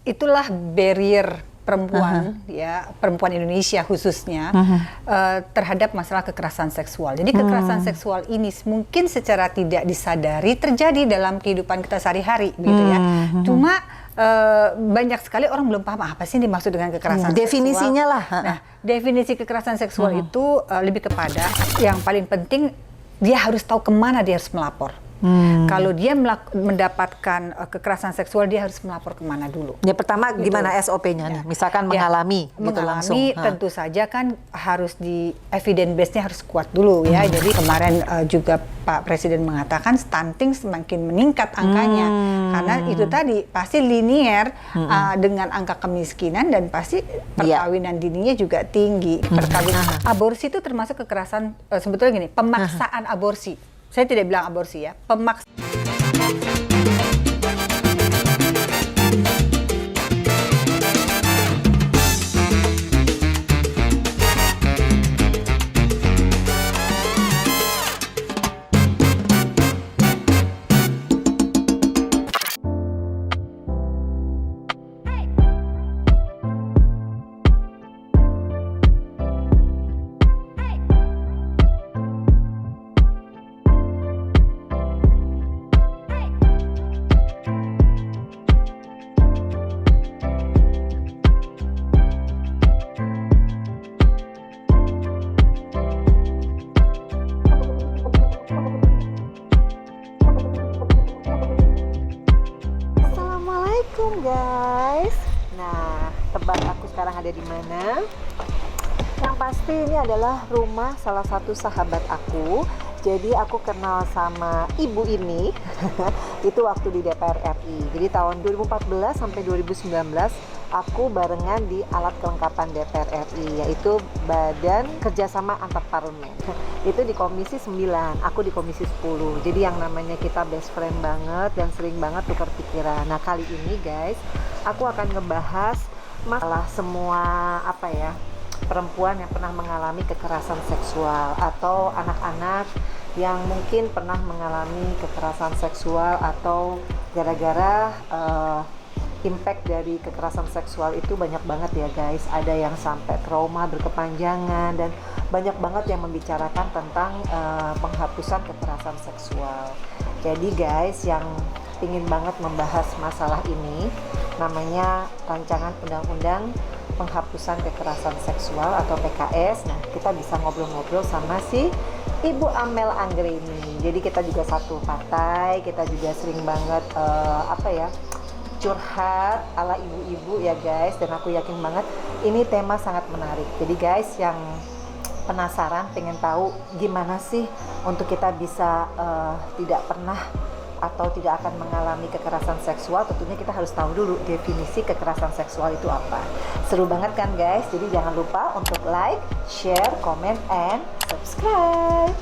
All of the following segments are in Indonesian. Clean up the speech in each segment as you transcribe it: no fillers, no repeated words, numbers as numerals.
itulah barrier perempuan, ya perempuan Indonesia khususnya terhadap masalah kekerasan seksual. Jadi kekerasan seksual ini mungkin secara tidak disadari terjadi dalam kehidupan kita sehari-hari, gitu ya. Cuma banyak sekali orang belum paham apa sih yang dimaksud dengan kekerasan seksual. Definisinya lah. Nah, definisi kekerasan seksual itu lebih kepada yang paling penting dia harus tahu kemana dia harus melapor. Kalau dia mendapatkan kekerasan seksual, dia harus melapor kemana dulu. Ya pertama gimana SOP-nya nih? Misalkan mengalami gitu langsung. Tentu saja kan harus di evidence base-nya harus kuat dulu ya. Jadi kemarin juga Pak Presiden mengatakan stunting semakin meningkat angkanya. Karena itu tadi pasti linier dengan angka kemiskinan dan pasti perkawinan dininya juga tinggi. Aborsi itu termasuk kekerasan, sebetulnya gini, pemaksaan aborsi. Saya tidak bilang aborsi ya, pemaksaan. Guys, nah tebak aku sekarang ada di mana? Yang pasti ini adalah rumah salah satu sahabat aku. Jadi aku kenal sama ibu ini itu waktu di DPR RI. Jadi tahun 2014 sampai 2019 aku barengan di alat kelengkapan DPR RI, yaitu Badan Kerjasama Antar Parlemen. Itu di Komisi 9, aku di Komisi 10. Jadi yang namanya kita best friend banget dan sering banget tukar pikiran. Nah kali ini guys, aku akan ngebahas masalah semua perempuan yang pernah mengalami kekerasan seksual atau anak-anak yang mungkin pernah mengalami kekerasan seksual atau gara-gara impact dari kekerasan seksual itu banyak banget ya guys. Ada yang sampai trauma berkepanjangan dan banyak banget yang membicarakan tentang penghapusan kekerasan seksual. Jadi guys, yang ingin banget membahas masalah ini namanya rancangan undang-undang penghapusan kekerasan seksual atau PKS. Nah, kita bisa ngobrol-ngobrol sama si Ibu Amel Anggreni. Jadi kita juga satu partai, kita juga sering banget curhat ala ibu-ibu ya guys, dan aku yakin banget ini tema sangat menarik. Jadi guys, yang penasaran pengen tahu gimana sih untuk kita bisa tidak pernah atau tidak akan mengalami kekerasan seksual, tentunya kita harus tahu dulu definisi kekerasan seksual itu apa. Seru banget kan guys? Jadi jangan lupa untuk like, share, comment, and subscribe.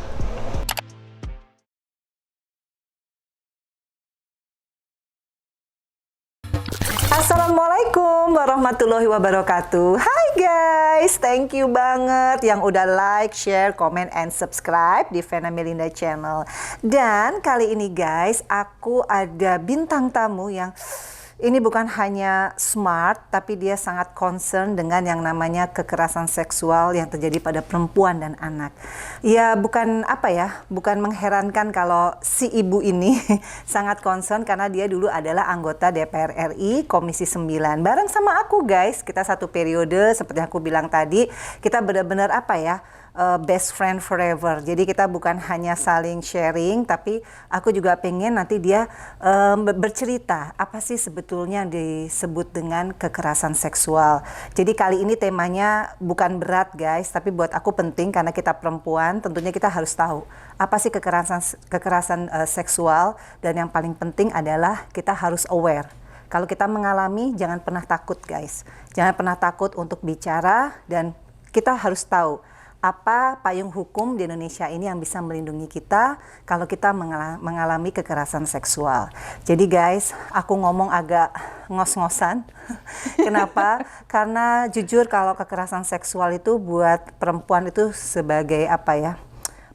Assalamualaikum warahmatullahi wabarakatuh. Hai guys, thank you banget yang udah like, share, comment, and subscribe di Vena Melinda Channel. Dan kali ini guys, aku ada bintang tamu yang ini bukan hanya smart, tapi dia sangat concern dengan yang namanya kekerasan seksual yang terjadi pada perempuan dan anak. Ya bukan bukan mengherankan kalau si ibu ini sangat concern karena dia dulu adalah anggota DPR RI Komisi 9. Bareng sama aku guys, kita satu periode seperti yang aku bilang tadi, kita benar-benar best friend forever. Jadi kita bukan hanya saling sharing, tapi aku juga pengen nanti dia bercerita apa sih sebetulnya yang disebut dengan kekerasan seksual. Jadi kali ini temanya bukan berat guys, tapi buat aku penting karena kita perempuan, tentunya kita harus tahu apa sih kekerasan seksual, dan yang paling penting adalah kita harus aware. Kalau kita mengalami, jangan pernah takut guys. Jangan pernah takut untuk bicara, dan kita harus tahu apa payung hukum di Indonesia ini yang bisa melindungi kita kalau kita mengalami kekerasan seksual. Jadi guys, aku ngomong agak ngos-ngosan. Kenapa? Karena jujur kalau kekerasan seksual itu buat perempuan itu sebagai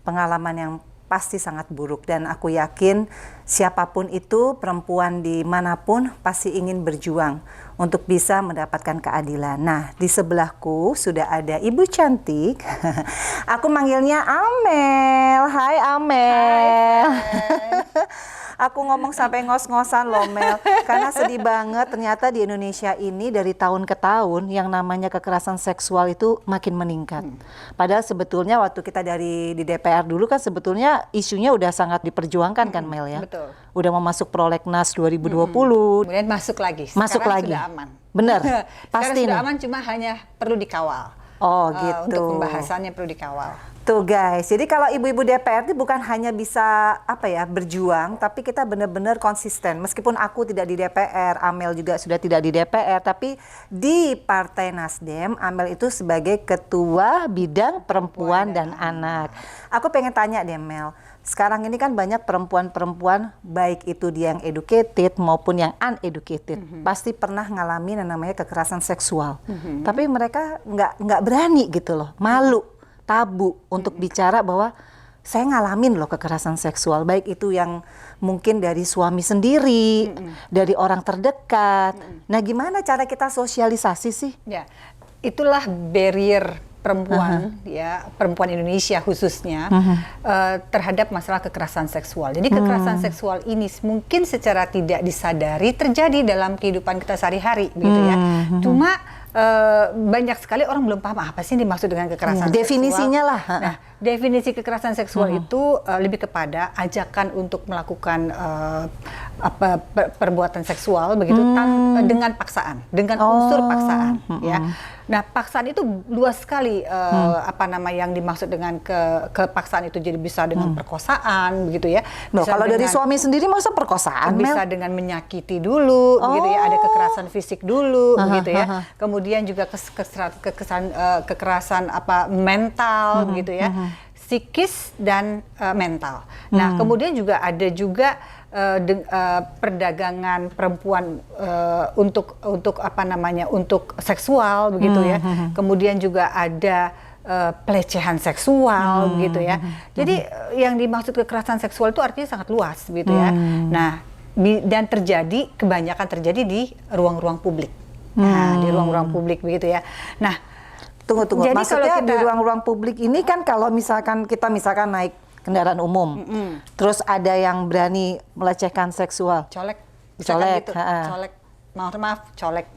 pengalaman yang pasti sangat buruk. Dan aku yakin siapapun itu, perempuan dimanapun pasti ingin berjuang untuk bisa mendapatkan keadilan. Nah, di sebelahku sudah ada Ibu cantik. Aku manggilnya Amel. Hai Amel. Aku ngomong sampai ngos-ngosan loh Mel, karena sedih banget ternyata di Indonesia ini dari tahun ke tahun yang namanya kekerasan seksual itu makin meningkat. Padahal sebetulnya waktu kita di DPR dulu kan sebetulnya isunya udah sangat diperjuangkan kan Mel ya. Betul. Udah mau masuk prolegnas 2020. Kemudian masuk lagi. Masuk Sekarang lagi. sudah aman. Bener, Sekarang pasti sudah nih. aman, cuma hanya perlu dikawal. Oh gitu. Untuk pembahasannya perlu dikawal. Tuh guys, jadi kalau ibu-ibu DPR itu bukan hanya bisa berjuang, tapi kita benar-benar konsisten. Meskipun aku tidak di DPR, Amel juga sudah tidak di DPR, tapi di Partai Nasdem, Amel itu sebagai Ketua Bidang Perempuan dan Anak. Aku pengen tanya deh Mel, sekarang ini kan banyak perempuan-perempuan, baik itu dia yang educated maupun yang uneducated, pasti pernah ngalamin yang namanya kekerasan seksual. Tapi mereka nggak berani gitu loh, malu. Tabu untuk bicara bahwa saya ngalamin loh kekerasan seksual, baik itu yang mungkin dari suami sendiri, dari orang terdekat. Nah, gimana cara kita sosialisasi sih? Ya, itulah barrier perempuan, ya perempuan Indonesia khususnya terhadap masalah kekerasan seksual. Jadi kekerasan seksual ini mungkin secara tidak disadari terjadi dalam kehidupan kita sehari-hari, begitu ya. Cuma banyak sekali orang belum paham apa sih yang dimaksud dengan kekerasan seksual. Definisinya lah. Nah, definisi kekerasan seksual itu lebih kepada ajakan untuk melakukan perbuatan seksual begitu dengan paksaan, dengan unsur paksaan, ya. Nah, paksaan itu luas sekali yang dimaksud dengan kepaksaan itu, jadi bisa dengan perkosaan begitu ya. Bisa kalau dari suami sendiri masa perkosaan, bisa Mel? dengan menyakiti dulu begitu ya, ada kekerasan fisik dulu begitu ya. Kemudian juga kekerasan mental begitu ya. Psikis dan mental. Nah, kemudian juga ada juga perdagangan perempuan untuk seksual begitu ya. Kemudian juga ada pelecehan seksual begitu ya. Jadi yang dimaksud kekerasan seksual itu artinya sangat luas begitu ya. Nah, dan kebanyakan terjadi di ruang-ruang publik. Nah, di ruang-ruang publik begitu ya. Nah, Tunggu. jadi Maksudnya kalau kita di ruang-ruang publik ini kan kalau misalkan kita naik kendaraan umum, terus ada yang berani melecehkan seksual. colek Colek, gitu. Colek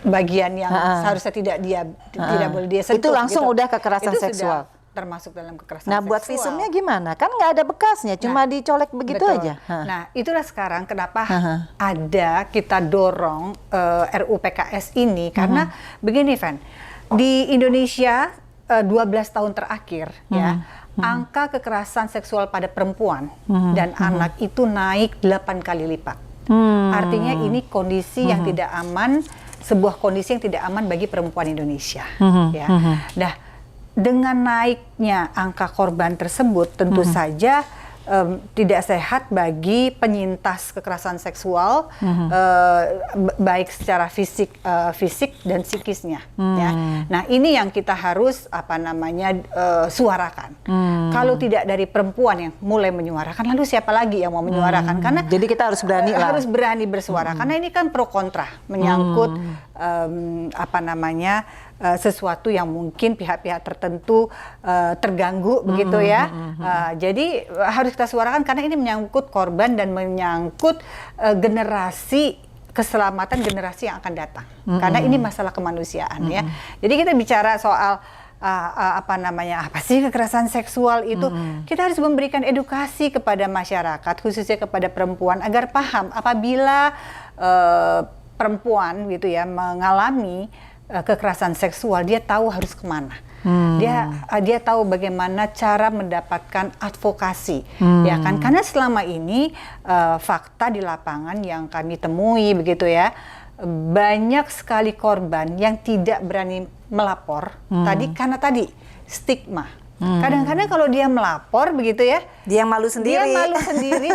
bagian yang seharusnya tidak boleh dia sentuh. Itu langsung gitu. udah kekerasan itu seksual. Sudah termasuk dalam kekerasan Nah, seksual. buat visumnya gimana? Kan nggak ada bekasnya, cuma dicolek begitu betul. aja. Nah, itulah sekarang kenapa ada kita dorong RUU PKS ini, karena begini, Van, di Indonesia 12 tahun terakhir ya, angka kekerasan seksual pada perempuan dan anak itu naik 8 kali lipat. Artinya ini kondisi yang tidak aman, sebuah kondisi yang tidak aman bagi perempuan Indonesia. Ya. Nah, dengan naiknya angka korban tersebut, tentu saja tidak sehat bagi penyintas kekerasan seksual, baik secara fisik dan psikisnya. Ya. Nah, ini yang kita harus suarakan. Kalau tidak dari perempuan yang mulai menyuarakan, lalu siapa lagi yang mau menyuarakan? Karena jadi kita harus berani lah. Harus berani bersuara. Karena ini kan pro kontra, menyangkut sesuatu yang mungkin pihak-pihak tertentu terganggu begitu ya. Jadi harus kita suarakan karena ini menyangkut korban dan menyangkut keselamatan generasi yang akan datang. Karena ini masalah kemanusiaan ya. Jadi kita bicara soal apa sih kekerasan seksual itu, kita harus memberikan edukasi kepada masyarakat, khususnya kepada perempuan, agar paham apabila perempuan gitu ya mengalami kekerasan seksual, dia tahu harus kemana. Dia tahu bagaimana cara mendapatkan advokasi, ya kan? Karena selama ini fakta di lapangan yang kami temui begitu ya, banyak sekali korban yang tidak berani melapor karena stigma. Kadang-kadang kalau dia melapor begitu ya, dia malu sendiri.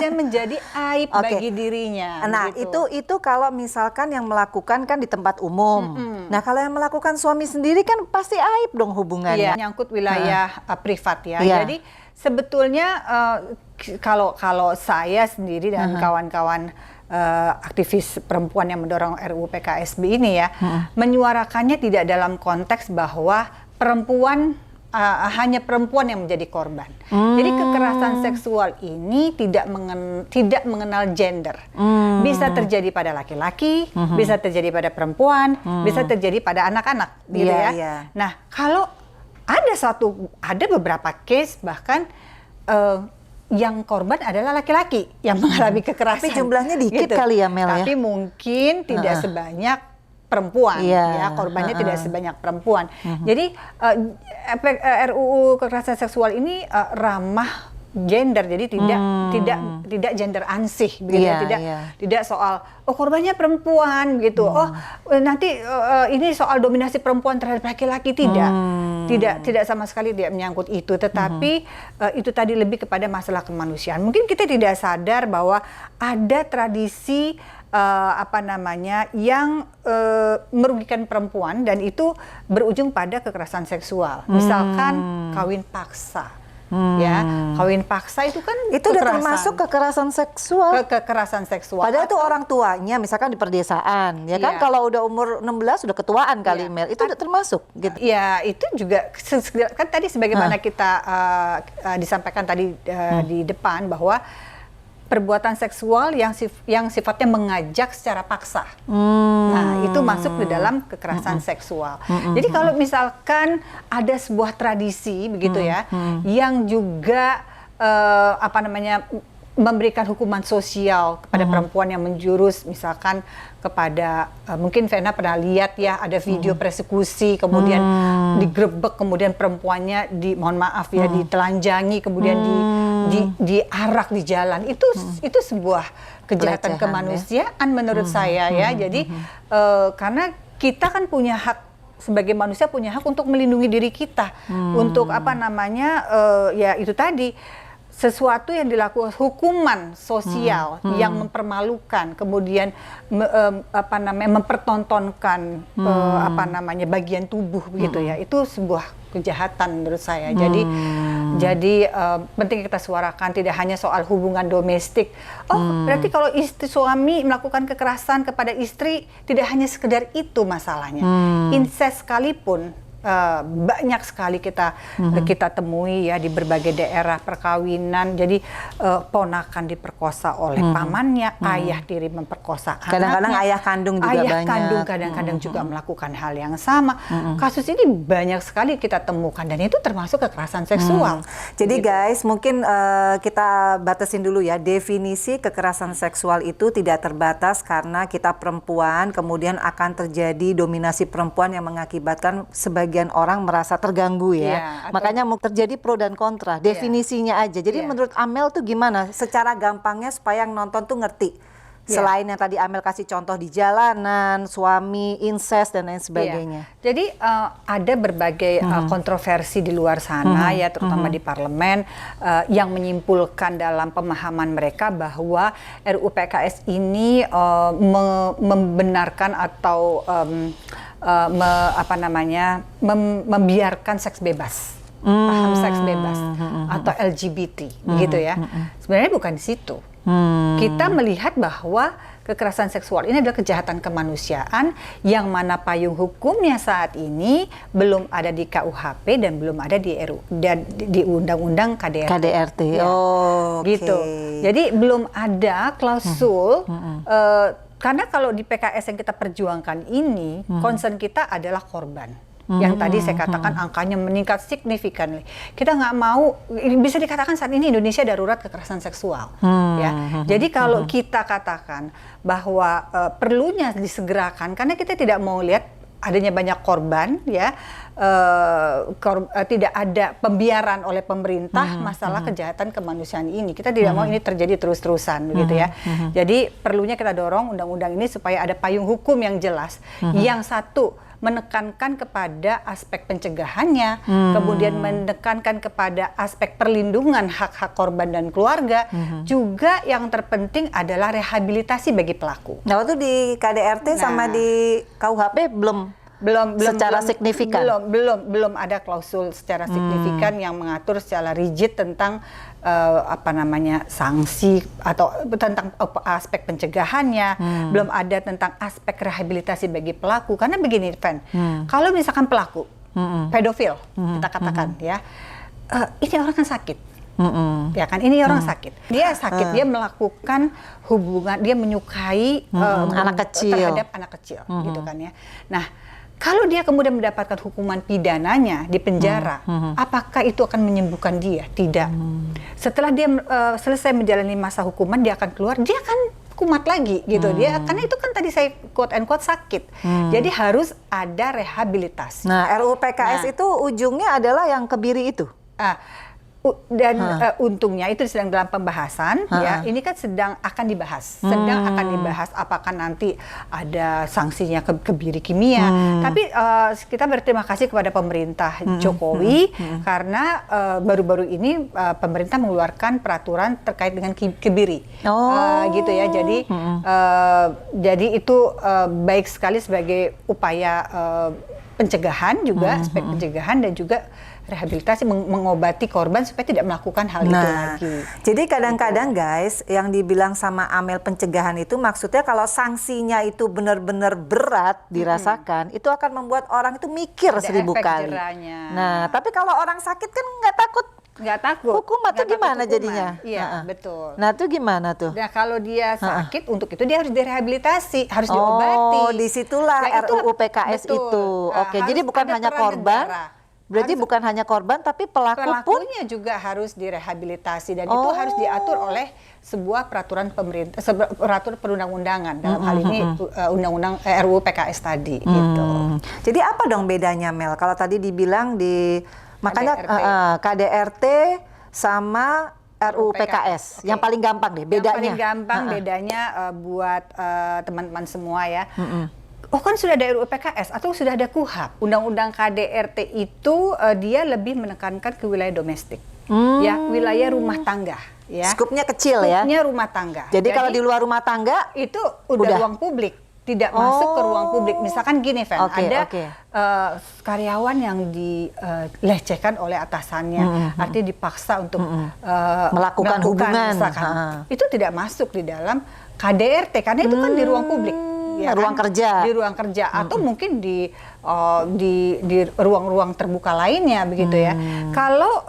Dan menjadi aib bagi dirinya. Nah, begitu. itu kalau misalkan yang melakukan kan di tempat umum. Nah, kalau yang melakukan suami sendiri kan pasti aib dong hubungannya. Iya, nyangkut wilayah privat ya. Iya. Jadi sebetulnya kalau saya sendiri dan kawan-kawan aktivis perempuan yang mendorong RUU PKSB ini ya, menyuarakannya tidak dalam konteks bahwa perempuan hanya perempuan yang menjadi korban. Jadi kekerasan seksual ini tidak mengenal gender. Bisa terjadi pada laki-laki, bisa terjadi pada perempuan, bisa terjadi pada anak-anak, gitu ya. Nah, kalau ada beberapa case bahkan yang korban adalah laki-laki yang mengalami kekerasan. Tapi jumlahnya dikit kali ya, Mel, ya. Tapi mungkin tidak sebanyak perempuan, ya korbannya tidak sebanyak perempuan. Jadi RUU kekerasan seksual ini ramah gender, jadi tidak gender ansih, begitu, tidak soal korbannya perempuan, begitu. Nanti ini soal dominasi perempuan terhadap laki-laki, tidak sama sekali tidak menyangkut itu. Tetapi itu tadi lebih kepada masalah kemanusiaan. Mungkin kita tidak sadar bahwa ada tradisi yang merugikan perempuan dan itu berujung pada kekerasan seksual. Misalkan kawin paksa. Ya, kawin paksa itu kan itu udah termasuk kekerasan seksual. Kekerasan seksual. Padahal itu orang tuanya, misalkan di perdesaan, ya kan? Kalau udah umur 16 udah ketuaan kali, Mel. Itu udah termasuk gitu. Ya, itu juga kan tadi sebagaimana kita disampaikan tadi di depan bahwa perbuatan seksual yang sifatnya mengajak secara paksa. Nah, itu masuk di dalam kekerasan seksual. Jadi kalau misalkan ada sebuah tradisi begitu ya, yang juga memberikan hukuman sosial kepada perempuan yang menjurus misalkan kepada mungkin Vena pernah lihat ya, ada video persekusi, kemudian digerebek, kemudian perempuannya mohon maaf ya, ditelanjangi, kemudian diarak di jalan. Itu sebuah kejahatan kemanusiaan menurut saya ya. Jadi karena kita kan punya hak, sebagai manusia punya hak untuk melindungi diri kita, untuk ya itu tadi, sesuatu yang dilakukan, hukuman sosial yang mempermalukan, kemudian mempertontonkan bagian tubuh begitu ya, itu sebuah kejahatan menurut saya. Jadi penting kita suarakan, tidak hanya soal hubungan domestik. Berarti kalau suami melakukan kekerasan kepada istri, tidak hanya sekedar itu masalahnya. Incest sekalipun banyak sekali kita temui ya di berbagai daerah perkawinan. Jadi ponakan diperkosa oleh pamannya, ayah tiri memperkosa anaknya. Kadang-kadang ayah kandung juga banyak. Ayah kandung kadang-kadang juga melakukan hal yang sama. Kasus ini banyak sekali kita temukan dan itu termasuk kekerasan seksual. Jadi guys, mungkin kita batasin dulu ya, definisi kekerasan seksual itu tidak terbatas karena kita perempuan, kemudian akan terjadi dominasi perempuan yang mengakibatkan sebagian orang merasa terganggu ya. Makanya mau terjadi pro dan kontra, definisinya aja. Jadi menurut Amel tuh gimana secara gampangnya supaya yang nonton tuh ngerti? Selain yang tadi Amel kasih contoh di jalanan, suami, incest dan lain sebagainya. Jadi ada berbagai kontroversi di luar sana ya, terutama di parlemen yang menyimpulkan dalam pemahaman mereka bahwa RUU PKS ini membenarkan atau membiarkan seks bebas, paham seks bebas atau LGBT, begitu ya. Sebenarnya bukan di situ. Kita melihat bahwa kekerasan seksual ini adalah kejahatan kemanusiaan yang mana payung hukumnya saat ini belum ada di KUHP dan belum ada di Undang-Undang KDRT. Ya, gitu. Jadi belum ada klausul. Karena kalau di PKS yang kita perjuangkan ini, concern kita adalah korban. Yang tadi saya katakan angkanya meningkat signifikan. Kita nggak mau, bisa dikatakan saat ini Indonesia darurat kekerasan seksual. Ya. Jadi kalau kita katakan bahwa perlunya disegerakan, karena kita tidak mau lihat adanya banyak korban, ya, tidak ada pembiaran oleh pemerintah masalah kejahatan kemanusiaan ini. Kita tidak mau ini terjadi terus-terusan, begitu ya. Jadi perlunya kita dorong undang-undang ini supaya ada payung hukum yang jelas. Yang satu, menekankan kepada aspek pencegahannya, kemudian menekankan kepada aspek perlindungan hak-hak korban dan keluarga, juga yang terpenting adalah rehabilitasi bagi pelaku. Nah, waktu di KDRT sama di KUHP belum secara signifikan? Belum ada klausul secara signifikan yang mengatur secara rigid tentang sanksi atau tentang aspek pencegahannya. Belum ada tentang aspek rehabilitasi bagi pelaku. Karena begini, Van, kalau misalkan pelaku pedofil, kita katakan ya, ini orang kan sakit. Ya kan, ini orang sakit. Dia sakit, dia melakukan hubungan, dia menyukai anak kecil, terhadap anak kecil, gitu kan ya. Nah, kalau dia kemudian mendapatkan hukuman pidananya di penjara, apakah itu akan menyembuhkan dia? Tidak. Setelah dia selesai menjalani masa hukuman, dia akan keluar, dia akan kumat lagi gitu. Dia karena itu kan tadi saya quote and quote sakit. Jadi harus ada rehabilitasi. Nah, RUU PKS itu ujungnya adalah yang kebiri itu. Dan untungnya itu sedang dalam pembahasan, ya. Ini kan sedang akan dibahas, apakah nanti ada sanksinya kebiri kimia. Tapi kita berterima kasih kepada pemerintah Jokowi karena baru-baru ini pemerintah mengeluarkan peraturan terkait dengan kebiri, gitu ya. Jadi itu baik sekali sebagai upaya pencegahan juga, aspek pencegahan dan juga rehabilitasi, mengobati korban supaya tidak melakukan hal itu lagi. Jadi kadang-kadang guys, yang dibilang sama Amel pencegahan itu maksudnya kalau sanksinya itu benar-benar berat dirasakan, itu akan membuat orang itu mikir ada 1000 kali. Jeranya. Nah, tapi kalau orang sakit kan nggak takut. Hukum atau gimana jadinya? Iya, betul. Nah, itu gimana tuh? Nah, kalau dia sakit, untuk itu dia harus direhabilitasi, harus diobati. Oh, disitulah RUU PKS itu. Oke, jadi bukan hanya korban. Berarti bukan hanya korban, tapi pelakunya juga harus direhabilitasi dan itu harus diatur oleh sebuah peraturan pemerintah, peraturan perundang-undangan dalam hal ini undang-undang RUU PKS tadi. Gitu. Jadi apa dong bedanya, Mel? Kalau tadi dibilang makanya KDRT sama RUU PKS, yang paling gampang deh bedanya. Yang paling gampang bedanya buat teman-teman semua ya. Oh kan sudah ada RUU PKS atau sudah ada KUHP. Undang-undang KDRT itu dia lebih menekankan ke wilayah domestik, ya, wilayah rumah tangga. Ya. Skupnya kecil ya. Skupnya rumah tangga. Jadi kalau di luar rumah tangga itu udah ruang publik, tidak masuk ke ruang publik. Misalkan gini, Van, ada karyawan yang dilecehkan oleh atasannya, artinya dipaksa untuk melakukan hubungan, misalkan. Itu tidak masuk di dalam KDRT karena itu kan di ruang publik. Ya ruang kan? kerja, di ruang kerja atau mungkin di ruang-ruang terbuka lainnya begitu ya. Kalau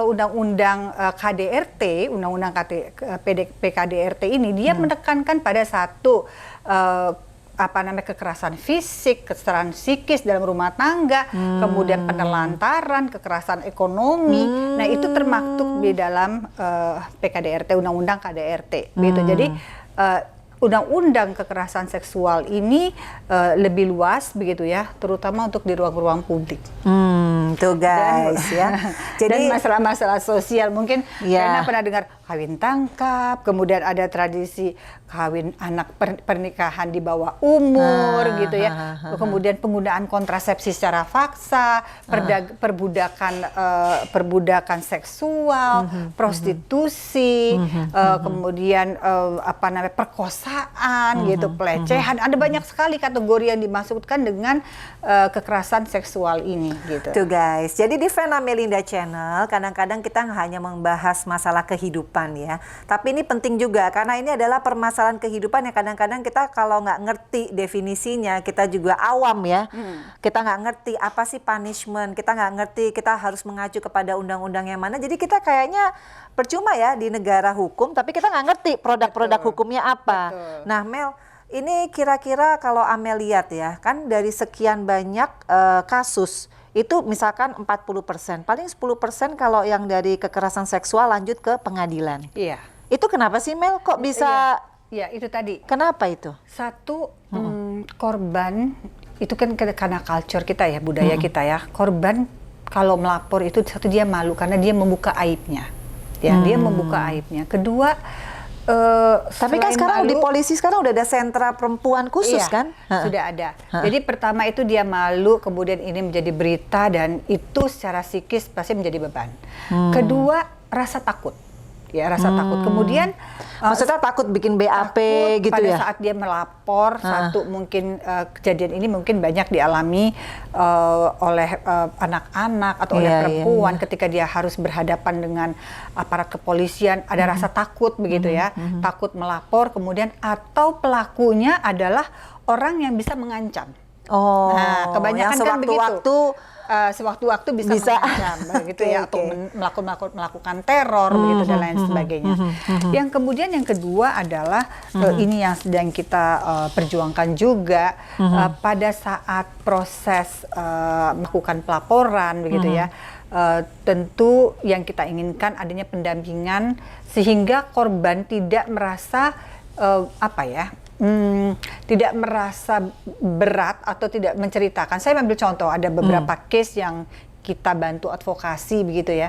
undang-undang KDRT, undang-undang PKDRT ini dia menekankan pada satu kekerasan fisik, kekerasan psikis dalam rumah tangga, kemudian penelantaran, kekerasan ekonomi. Nah, itu termaktub di dalam PKDRT, undang-undang KDRT. Begitu. Jadi undang-undang kekerasan seksual ini lebih luas begitu ya, terutama untuk di ruang-ruang publik. Tuh guys ya. Jadi masalah-masalah sosial mungkin karena pernah dengar kawin tangkap, kemudian ada tradisi kawin anak pernikahan di bawah umur gitu ya. Kemudian penggunaan kontrasepsi secara paksa, perbudakan seksual, prostitusi, kemudian perkosaan gitu, pelecehan. Ada banyak sekali kategori yang dimasukkan dengan kekerasan seksual ini gitu. Tuh guys, jadi di Vena Melinda Channel kadang-kadang kita hanya membahas masalah kehidupan ya, tapi ini penting juga karena ini adalah permasalahan kehidupan yang kadang-kadang kita kalau nggak ngerti definisinya, kita juga awam ya, kita nggak ngerti apa sih punishment, kita nggak ngerti, kita harus mengacu kepada undang-undang yang mana, jadi kita kayaknya percuma ya di negara hukum, tapi kita nggak ngerti produk-produk hukumnya apa. Nah, Mel, ini kira-kira kalau Amel lihat ya, kan dari sekian banyak kasus itu misalkan 40%, paling 10% kalau yang dari kekerasan seksual lanjut ke pengadilan. Iya. Itu kenapa sih, Mel? Kok bisa? Iya, itu tadi. Kenapa itu? Satu, korban itu kan karena culture kita ya, budaya kita ya. Korban kalau melapor itu satu, dia malu karena dia membuka aibnya. Ya, dia membuka aibnya. Kedua, tapi kan sekarang di polisi sekarang udah ada sentra perempuan khusus kan? Sudah ada. Jadi pertama itu dia malu, kemudian ini menjadi berita dan itu secara psikis pasti menjadi beban. Kedua, rasa takut. ya, rasa takut. Kemudian Maksudnya takut bikin BAP takut gitu pada ya? saat dia melapor. Satu, mungkin kejadian ini mungkin banyak dialami oleh anak-anak atau oleh perempuan ketika dia harus berhadapan dengan aparat kepolisian, ada rasa takut begitu ya, takut melapor, kemudian atau pelakunya adalah orang yang bisa mengancam. Nah, kebanyakan yang kan begitu. Sewaktu-waktu bisa mengancam, begitu ya, atau melakukan teror, begitu dan lain sebagainya. Yang kemudian yang kedua adalah ini yang sedang kita perjuangkan juga pada saat proses melakukan pelaporan, begitu ya. Tentu yang kita inginkan adanya pendampingan sehingga korban tidak merasa tidak merasa berat atau tidak menceritakan. Saya ambil contoh, ada beberapa case yang kita bantu advokasi begitu ya.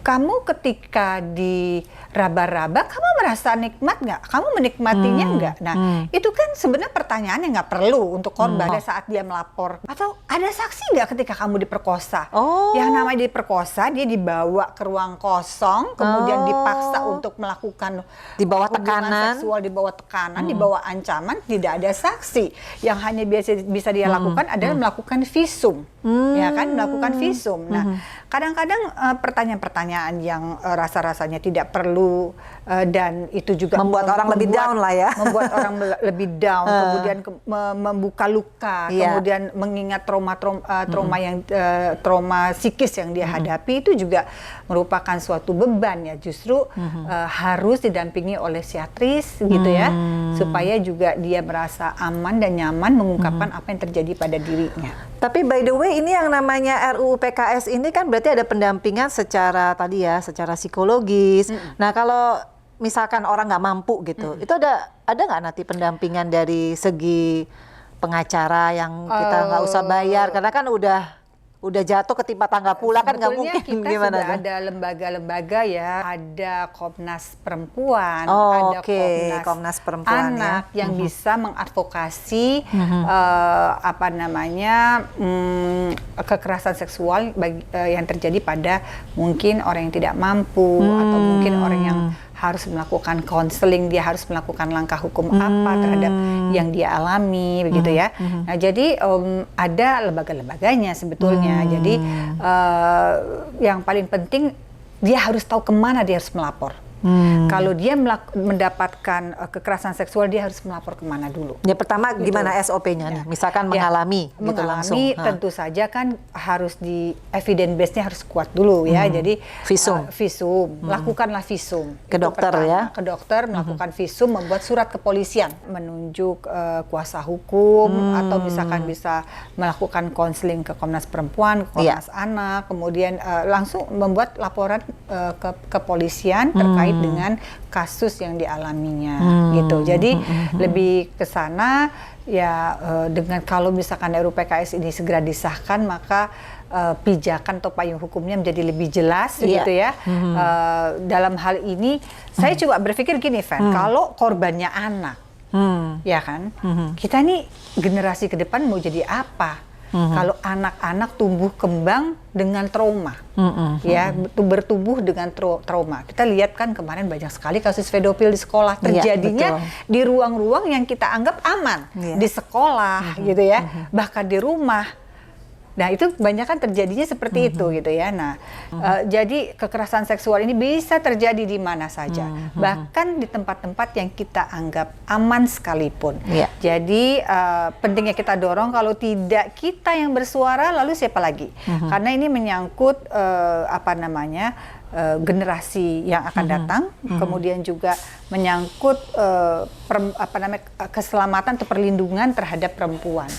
Kamu ketika di raba-raba, kamu merasa nikmat nggak? Kamu menikmatinya nggak? Nah, itu kan sebenarnya pertanyaan yang nggak perlu untuk korban pada saat dia melapor. Atau ada saksi nggak ketika kamu diperkosa? Yang namanya diperkosa, dia dibawa ke ruang kosong, kemudian dipaksa untuk melakukan di bawah hubungan tekanan, seksual, di bawah tekanan, di bawah ancaman, tidak ada saksi. Yang hanya bisa dia lakukan adalah melakukan visum, ya kan, melakukan visum. Nah, kadang-kadang pertanyaan-pertanyaan yang rasa-rasanya tidak perlu dan itu juga membuat orang lebih down lah ya. Membuat orang lebih down, kemudian membuka luka, kemudian mengingat trauma psikis yang dia hadapi, itu juga merupakan suatu beban ya. Justru harus didampingi oleh psikiatris gitu ya, supaya juga dia merasa aman dan nyaman mengungkapkan apa yang terjadi pada dirinya. Tapi by the way, ini yang namanya RUU PKS ini kan berarti ada pendampingan secara tadi ya, secara psikologis. Nah, kalau misalkan orang nggak mampu gitu, itu ada nggak nanti pendampingan dari segi pengacara yang kita nggak usah bayar karena kan udah jatuh ketimpa tangga pula, kan nggak mungkin. Kita gimana sudah tuh? ada lembaga-lembaga ya, ada Komnas Perempuan, ada Komnas Perempuan Anak ya, yang bisa mengadvokasi kekerasan seksual yang terjadi pada mungkin orang yang tidak mampu atau mungkin orang yang harus melakukan konseling, dia harus melakukan langkah hukum apa terhadap yang dia alami, begitu ya. Nah, jadi ada lembaga-lembaganya sebetulnya. Jadi yang paling penting dia harus tahu kemana dia harus melapor. Kalau dia mendapatkan kekerasan seksual, dia harus melapor kemana dulu? Ya, pertama gimana SOP-nya nih? Misalkan mengalami gitu langsung. Tentu saja kan harus di evidence base-nya harus kuat dulu ya. Jadi visum, lakukanlah visum. Ke dokter ya? Ke dokter, melakukan visum, membuat surat kepolisian, menunjuk kuasa hukum, atau misalkan bisa melakukan konseling ke Komnas Perempuan, Komnas Anak, kemudian langsung membuat laporan ke kepolisian terkait dengan kasus yang dialaminya gitu. Jadi lebih ke sana ya, dengan kalau misalkan RUU PKS ini segera disahkan, maka pijakan atau payung hukumnya menjadi lebih jelas gitu ya. Dalam hal ini saya coba berpikir gini, Van, kalau korbannya anak, ya kan, kita nih generasi ke depan mau jadi apa? Kalau anak-anak tumbuh kembang dengan trauma, ya, bertumbuh dengan trauma. Kita lihat kan kemarin banyak sekali kasus pedofil di sekolah terjadinya di ruang-ruang yang kita anggap aman, di sekolah gitu ya, bahkan di rumah. Nah, itu kebanyakan terjadinya seperti itu gitu ya. Nah, jadi kekerasan seksual ini bisa terjadi di mana saja, bahkan di tempat-tempat yang kita anggap aman sekalipun. Jadi pentingnya kita dorong, kalau tidak kita yang bersuara, lalu siapa lagi? Karena ini menyangkut generasi yang akan datang, kemudian juga menyangkut keselamatan atau perlindungan terhadap perempuan.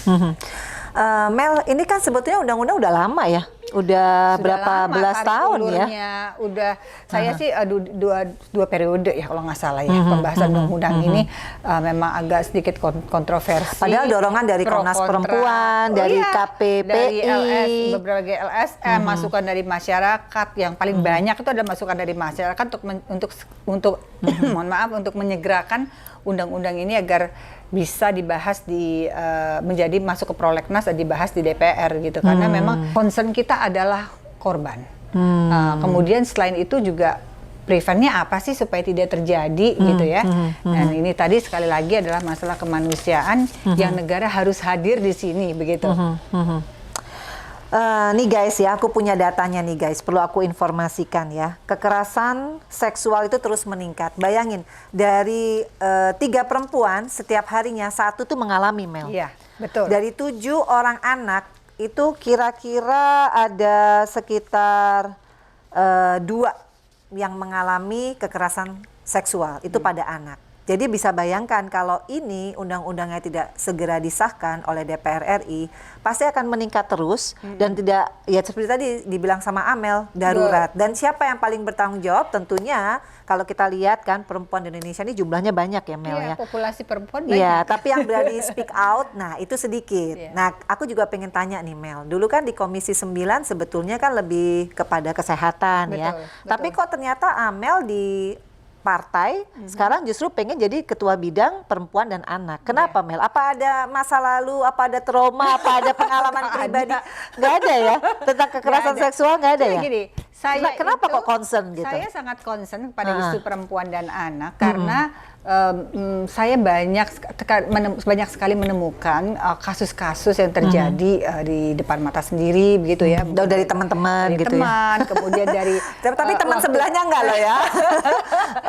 Mel, ini kan sebetulnya undang-undang udah lama ya, udah berapa belas tahun ya? Udah, saya sih dua periode ya kalau nggak salah ya, pembahasan undang-undang ini memang agak sedikit kontroversi. Padahal dorongan dari Komnas Perempuan, dari KPPI, dari berbagai LSM, masukan dari masyarakat. Yang paling banyak itu ada masukan dari masyarakat untuk mohon maaf, untuk menyegerakan undang-undang ini agar bisa dibahas menjadi masuk ke prolegnas dan dibahas di DPR gitu, karena memang concern kita adalah korban. Kemudian selain itu juga prevennya apa sih supaya tidak terjadi gitu ya. Dan ini tadi sekali lagi adalah masalah kemanusiaan yang negara harus hadir di sini begitu. Nih guys ya, aku punya datanya nih guys, perlu aku informasikan ya. Kekerasan seksual itu terus meningkat. Bayangin, dari 3 perempuan setiap harinya 1 tuh mengalami, Mel. Iya, betul. Dari 7 orang anak itu kira-kira ada sekitar 2 yang mengalami kekerasan seksual, itu pada anak. Jadi bisa bayangkan kalau ini undang-undangnya tidak segera disahkan oleh DPR RI, pasti akan meningkat terus dan tidak, ya seperti tadi dibilang sama Amel, darurat. Dan siapa yang paling bertanggung jawab? Tentunya kalau kita lihat kan perempuan di Indonesia ini jumlahnya banyak ya, Mel ya. Populasi perempuan banyak. Iya, tapi yang berani speak out, nah itu sedikit. Iya. Nah, aku juga pengen tanya nih Mel, dulu kan di Komisi 9 sebetulnya kan lebih kepada kesehatan ya. Betul. Tapi kok ternyata Amel di partai sekarang justru pengen jadi ketua bidang perempuan dan anak. Kenapa Mel? Apa ada masa lalu, apa ada trauma, apa ada pengalaman pribadi? Nggak ada ya? Tentang kekerasan seksual nggak ada ya? Gini, saya Kenapa kok concern gitu? Saya sangat concern pada isu perempuan dan anak karena saya banyak sekali menemukan kasus-kasus yang terjadi di depan mata sendiri begitu ya. Dari teman-teman gitu teman, ya. kemudian dari tapi teman sebelahnya enggak loh ya.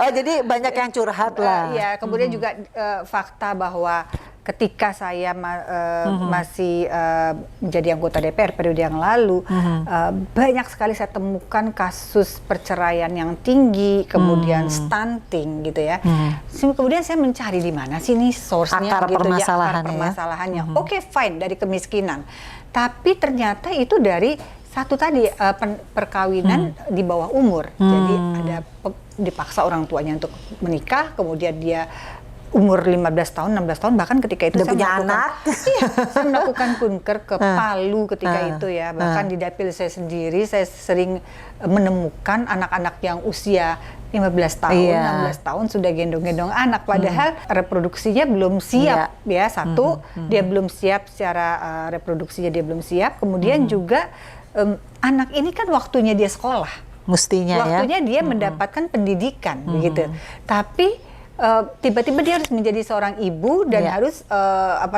Oh, jadi banyak yang curhat lah. Iya, kemudian juga fakta bahwa ketika saya masih menjadi anggota DPR periode yang lalu, banyak sekali saya temukan kasus perceraian yang tinggi, kemudian stunting gitu ya. Kemudian saya mencari di mana sih nih source-nya akar gitu permasalahannya, ya, akar permasalahannya. Oke, fine, dari kemiskinan. Tapi ternyata itu dari satu tadi perkawinan di bawah umur. Jadi ada dipaksa orang tuanya untuk menikah, kemudian dia umur 15 tahun, 16 tahun, bahkan ketika itu udah punya anak. Iya, saya melakukan kunker ke Palu ketika itu ya. Bahkan di dapil saya sendiri, saya sering menemukan anak-anak yang usia 15 tahun, 16 tahun sudah gendong-gendong anak. Padahal reproduksinya belum siap ya. Satu, dia belum siap secara reproduksinya, dia belum siap. Kemudian juga anak ini kan waktunya dia sekolah. Waktunya dia mendapatkan pendidikan begitu. Tapi tiba-tiba dia harus menjadi seorang ibu dan harus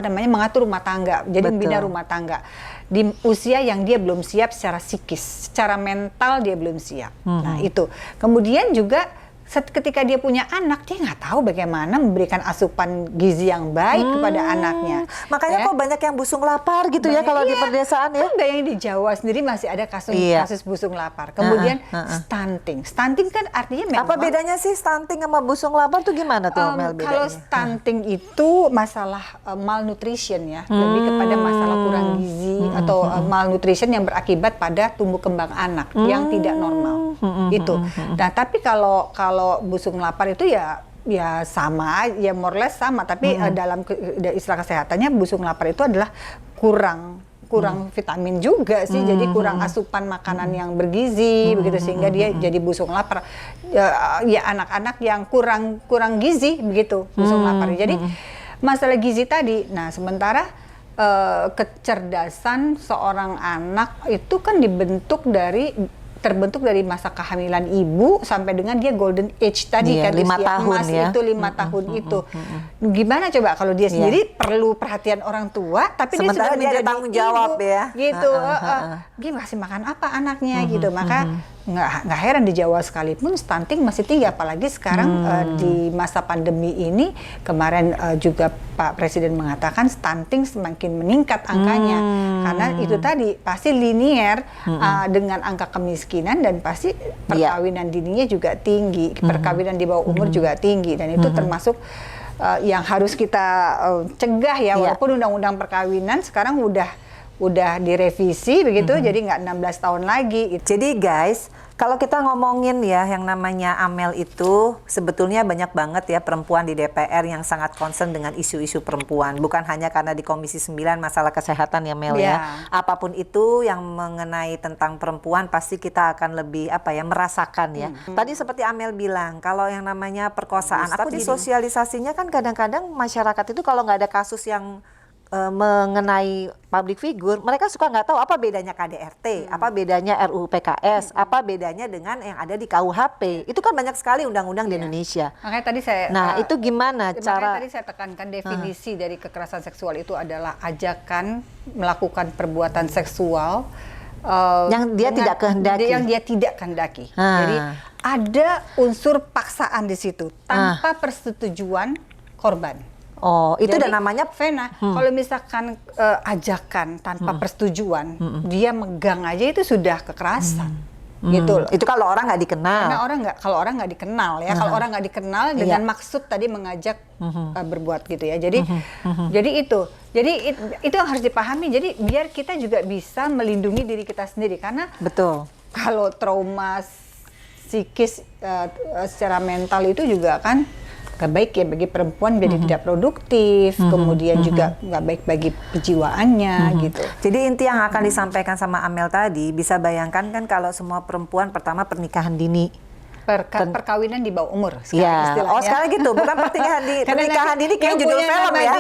mengatur rumah tangga, jadi membina rumah tangga di usia yang dia belum siap secara psikis, secara mental dia belum siap. Nah itu. Kemudian juga ketika dia punya anak, dia nggak tahu bagaimana memberikan asupan gizi yang baik kepada anaknya. Makanya kok banyak yang busung lapar gitu ya kalau di pedesaan ya. Kan bayangin di Jawa sendiri masih ada kasus busung lapar. Kemudian stunting. Stunting kan artinya memang. Apa bedanya sih stunting sama busung lapar tuh gimana tuh Mel bedanya? Kalau stunting itu masalah malnutrition ya, lebih kepada masalah kurang gizi atau malnutrition yang berakibat pada tumbuh kembang anak yang tidak normal. Itu. Nah, tapi kalau busung lapar itu ya sama, ya more or less sama, tapi dalam istilah kesehatannya busung lapar itu adalah kurang vitamin juga sih, jadi kurang asupan makanan yang bergizi begitu sehingga dia jadi busung lapar. Ya anak-anak yang kurang gizi begitu busung lapar. Jadi masalah gizi tadi. Nah, sementara kecerdasan seorang anak itu kan terbentuk dari masa kehamilan ibu sampai dengan dia golden age tadi kan, 5 usia tahun emas ya. itu 5 tahun itu. Gimana coba kalau dia sendiri perlu perhatian orang tua, tapi sementara dia dia sudah ada tanggung menjadi jawab ibu, ya. Gitu. Dia kasih makan apa anaknya gitu. Maka nggak heran di Jawa sekalipun stunting masih tinggi, apalagi sekarang di masa pandemi ini. Kemarin juga Pak Presiden mengatakan stunting semakin meningkat angkanya karena itu tadi pasti linier dengan angka kemiskinan dan pasti perkawinan dininya juga tinggi, perkawinan di bawah umur juga tinggi, dan itu termasuk yang harus kita cegah ya. Walaupun undang-undang perkawinan sekarang udah direvisi begitu, jadi nggak 16 tahun lagi. Jadi guys, kalau kita ngomongin ya yang namanya Amel itu sebetulnya banyak banget ya perempuan di DPR yang sangat concern dengan isu-isu perempuan. Bukan hanya karena di Komisi 9 masalah kesehatan ya Mel ya. Apapun itu yang mengenai tentang perempuan pasti kita akan lebih merasakan ya. Tadi seperti Amel bilang, kalau yang namanya perkosaan, tapi sosialisasinya kan kadang-kadang masyarakat itu kalau nggak ada kasus yang mengenai public figure, mereka suka nggak tahu apa bedanya KDRT, apa bedanya RUU PKS, apa bedanya dengan yang ada di KUHP. Itu kan banyak sekali undang-undang di Indonesia. Makanya tadi saya itu gimana cara? Makanya tadi saya tekankan definisi dari kekerasan seksual itu adalah ajakan melakukan perbuatan seksual yang dia tidak kehendaki. Yang dia tidak kehendaki. Jadi ada unsur paksaan di situ tanpa persetujuan korban. Oh, itu jadi, udah namanya Vena. Kalau misalkan ajakan tanpa persetujuan, dia megang aja itu sudah kekerasan. Gitu loh. Itu kalau orang nggak dikenal. Karena kalau orang nggak dikenal ya, kalau orang nggak dikenal dengan maksud tadi mengajak berbuat gitu ya. Jadi itu yang harus dipahami. Jadi biar kita juga bisa melindungi diri kita sendiri karena betul. Kalau trauma psikis secara mental itu juga kan gak baik ya bagi perempuan, jadi tidak produktif, kemudian juga gak baik bagi kejiwaannya gitu. Jadi inti yang akan disampaikan sama Amel tadi, bisa bayangkan kan kalau semua perempuan pertama pernikahan dini. Perkawinan di bawah umur ya. Oh sekarang gitu, bukan pernikahan dini kayak judul film ya.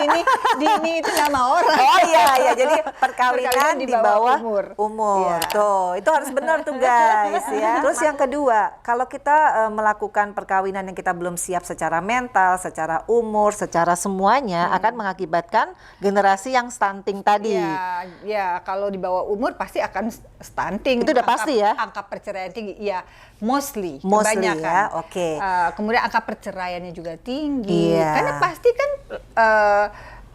Dini itu nama orang. Oh iya, jadi perkawinan di bawah umur. Ya. Tuh, itu harus benar tuh guys ya. Terus yang kedua, kalau kita melakukan perkawinan yang kita belum siap secara mental, secara umur, secara semuanya akan mengakibatkan generasi yang stunting tadi. Ya, kalau di bawah umur pasti akan stunting. Itu udah pasti ya. Angka perceraian tinggi, ya mostly ya, oke. Kemudian angka perceraiannya juga tinggi, karena pasti kan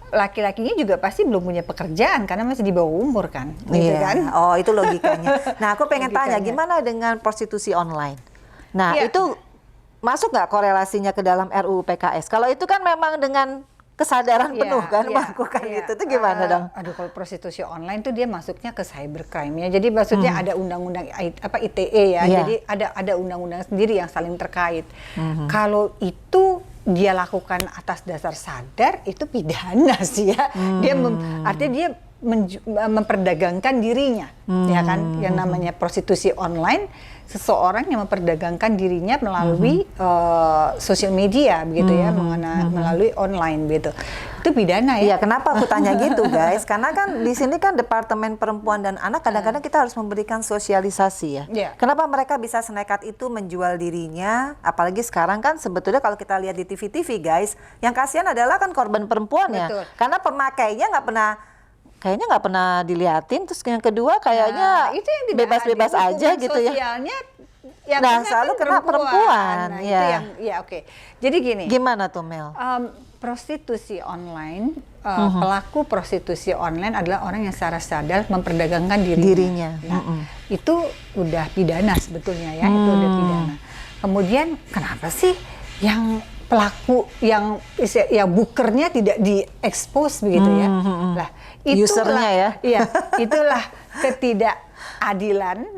laki-lakinya juga pasti belum punya pekerjaan karena masih di bawah umur kan, gitu kan? Oh itu logikanya. Nah aku pengen tanya, gimana dengan prostitusi online? Nah itu masuk nggak korelasinya ke dalam RUU PKS? Kalau itu kan memang dengan kesadaran penuh kan melakukan gitu, itu gimana dong? Aduh, kalau prostitusi online tuh dia masuknya ke cybercrime ya. Jadi maksudnya ada undang-undang ITE ya. Jadi ada undang-undang sendiri yang saling terkait. Kalau itu dia lakukan atas dasar sadar, itu pidana sih ya. Artinya dia memperdagangkan dirinya, ya kan? Yang namanya prostitusi online, seseorang yang memperdagangkan dirinya melalui sosial media, begitu ya, melalui online, gitu. Itu pidana ya. Iya, kenapa aku tanya gitu, guys? Karena kan di sini kan Departemen Perempuan dan Anak kadang-kadang kita harus memberikan sosialisasi ya. Kenapa mereka bisa senekat itu menjual dirinya? Apalagi sekarang kan sebetulnya kalau kita lihat di TV-TV, guys, yang kasihan adalah kan korban perempuan ya. Karena pemakainya kayaknya nggak pernah diliatin, terus yang kedua kayaknya itu yang bebas-bebas aja gitu ya. Sosialnya yang selalu kena perempuan. Nah, itu yang oke. Jadi gini. Gimana tuh Mel? Prostitusi online, pelaku prostitusi online adalah orang yang secara sadar memperdagangkan dirinya. Nah, itu udah pidana sebetulnya ya, itu udah pidana. Kemudian kenapa sih yang pelaku yang bukernya tidak diekspos begitu ya? Lah, usernya ya. Iya, itulah ketidakadilan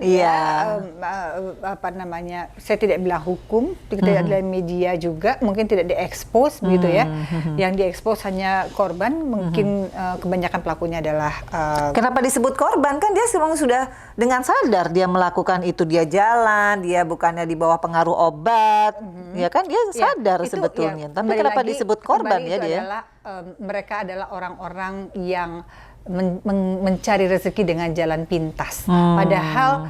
saya tidak bilang hukum, tidak ada media juga mungkin tidak diekspos begitu ya. Yang diekspos hanya korban, mungkin kebanyakan pelakunya adalah kenapa disebut korban? Kan dia memang sudah dengan sadar dia melakukan itu, dia jalan, dia bukannya di bawah pengaruh obat. Ya kan dia sadar sebetulnya. Tapi kenapa disebut korban ya dia? Mereka adalah orang-orang yang mencari rezeki dengan jalan pintas. Padahal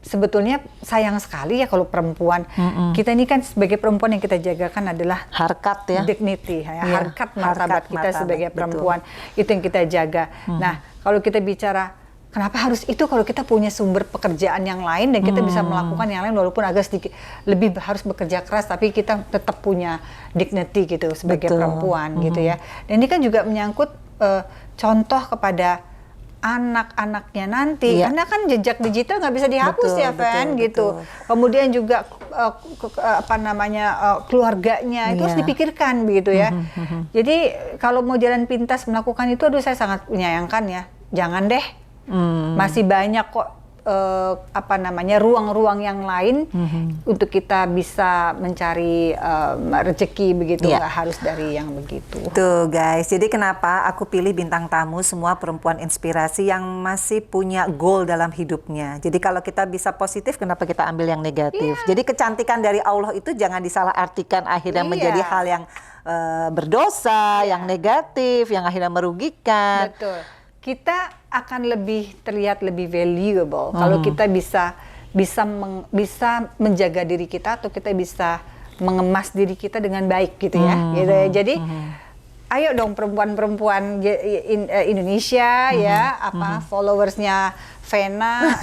sebetulnya sayang sekali ya kalau perempuan. Kita ini kan sebagai perempuan yang kita jagakan adalah harkat ya. Dignity, harkat martabat kita sebagai perempuan. Itu yang kita jaga. Nah, kalau kita bicara kenapa harus itu kalau kita punya sumber pekerjaan yang lain dan kita bisa melakukan yang lain walaupun agak sedikit lebih harus bekerja keras tapi kita tetap punya dignity gitu sebagai perempuan gitu ya. Dan ini kan juga menyangkut contoh kepada anak-anaknya nanti karena kan jejak digital nggak bisa dihapus gitu. Kemudian juga keluarganya itu harus dipikirkan begitu ya. Jadi kalau mau jalan pintas melakukan itu, saya sangat menyayangkan ya. Jangan deh. Masih banyak kok apa namanya ruang-ruang yang lain untuk kita bisa mencari rezeki begitu, nggak harus dari yang begitu. Tuh guys, jadi kenapa aku pilih bintang tamu semua perempuan inspirasi yang masih punya goal dalam hidupnya. Jadi kalau kita bisa positif, kenapa kita ambil yang negatif? Jadi kecantikan dari Allah itu jangan disalahartikan akhirnya menjadi hal yang berdosa, yang negatif, yang akhirnya merugikan. Betul. Kita akan lebih terlihat lebih valuable kalau kita bisa menjaga diri kita, atau kita bisa mengemas diri kita dengan baik gitu ya. Gitu ya. Jadi ayo dong perempuan-perempuan Indonesia ya, followersnya Vena,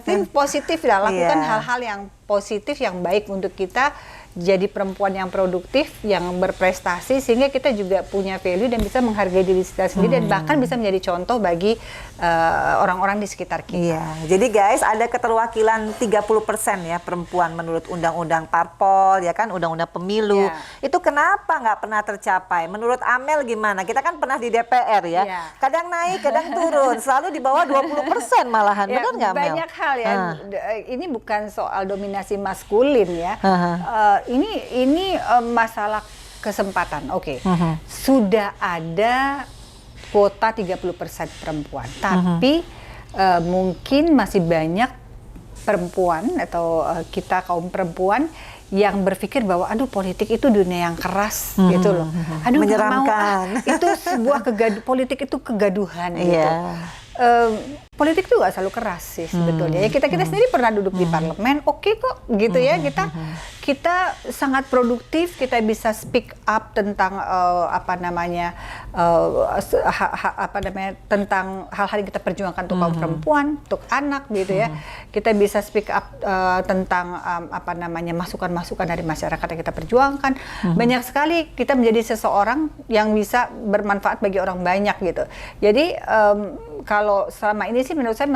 think positif lah, lakukan hal-hal yang positif yang baik untuk kita jadi perempuan yang produktif, yang berprestasi, sehingga kita juga punya value dan bisa menghargai diri kita sendiri dan bahkan bisa menjadi contoh bagi orang-orang di sekitar kita. Iya, jadi guys ada keterwakilan 30% ya perempuan menurut undang-undang parpol ya kan, undang-undang pemilu. Itu kenapa nggak pernah tercapai? Menurut Amel gimana? Kita kan pernah di DPR ya, kadang naik, kadang turun, selalu di bawah 20% malahan, benar nggak Amel? Banyak hal ya, ini bukan soal dominasi maskulin ya. Ini masalah kesempatan. Oke. Sudah ada kuota 30% perempuan, tapi mungkin masih banyak perempuan atau kita kaum perempuan yang berpikir bahwa aduh politik itu dunia yang keras gitu loh. Aduh menyeramkan. Itu sebuah politik itu kegaduhan gitu. Politik itu gak selalu keras sih sebetulnya. Ya kita sendiri pernah duduk di parlemen, oke kok gitu ya. Kita sangat produktif, kita bisa speak up tentang tentang hal-hal yang kita perjuangkan untuk kaum perempuan, untuk anak gitu ya. Kita bisa speak up tentang masukan-masukan dari masyarakat yang kita perjuangkan. Banyak sekali kita menjadi seseorang yang bisa bermanfaat bagi orang banyak gitu. Jadi kalau selama ini sih menurut saya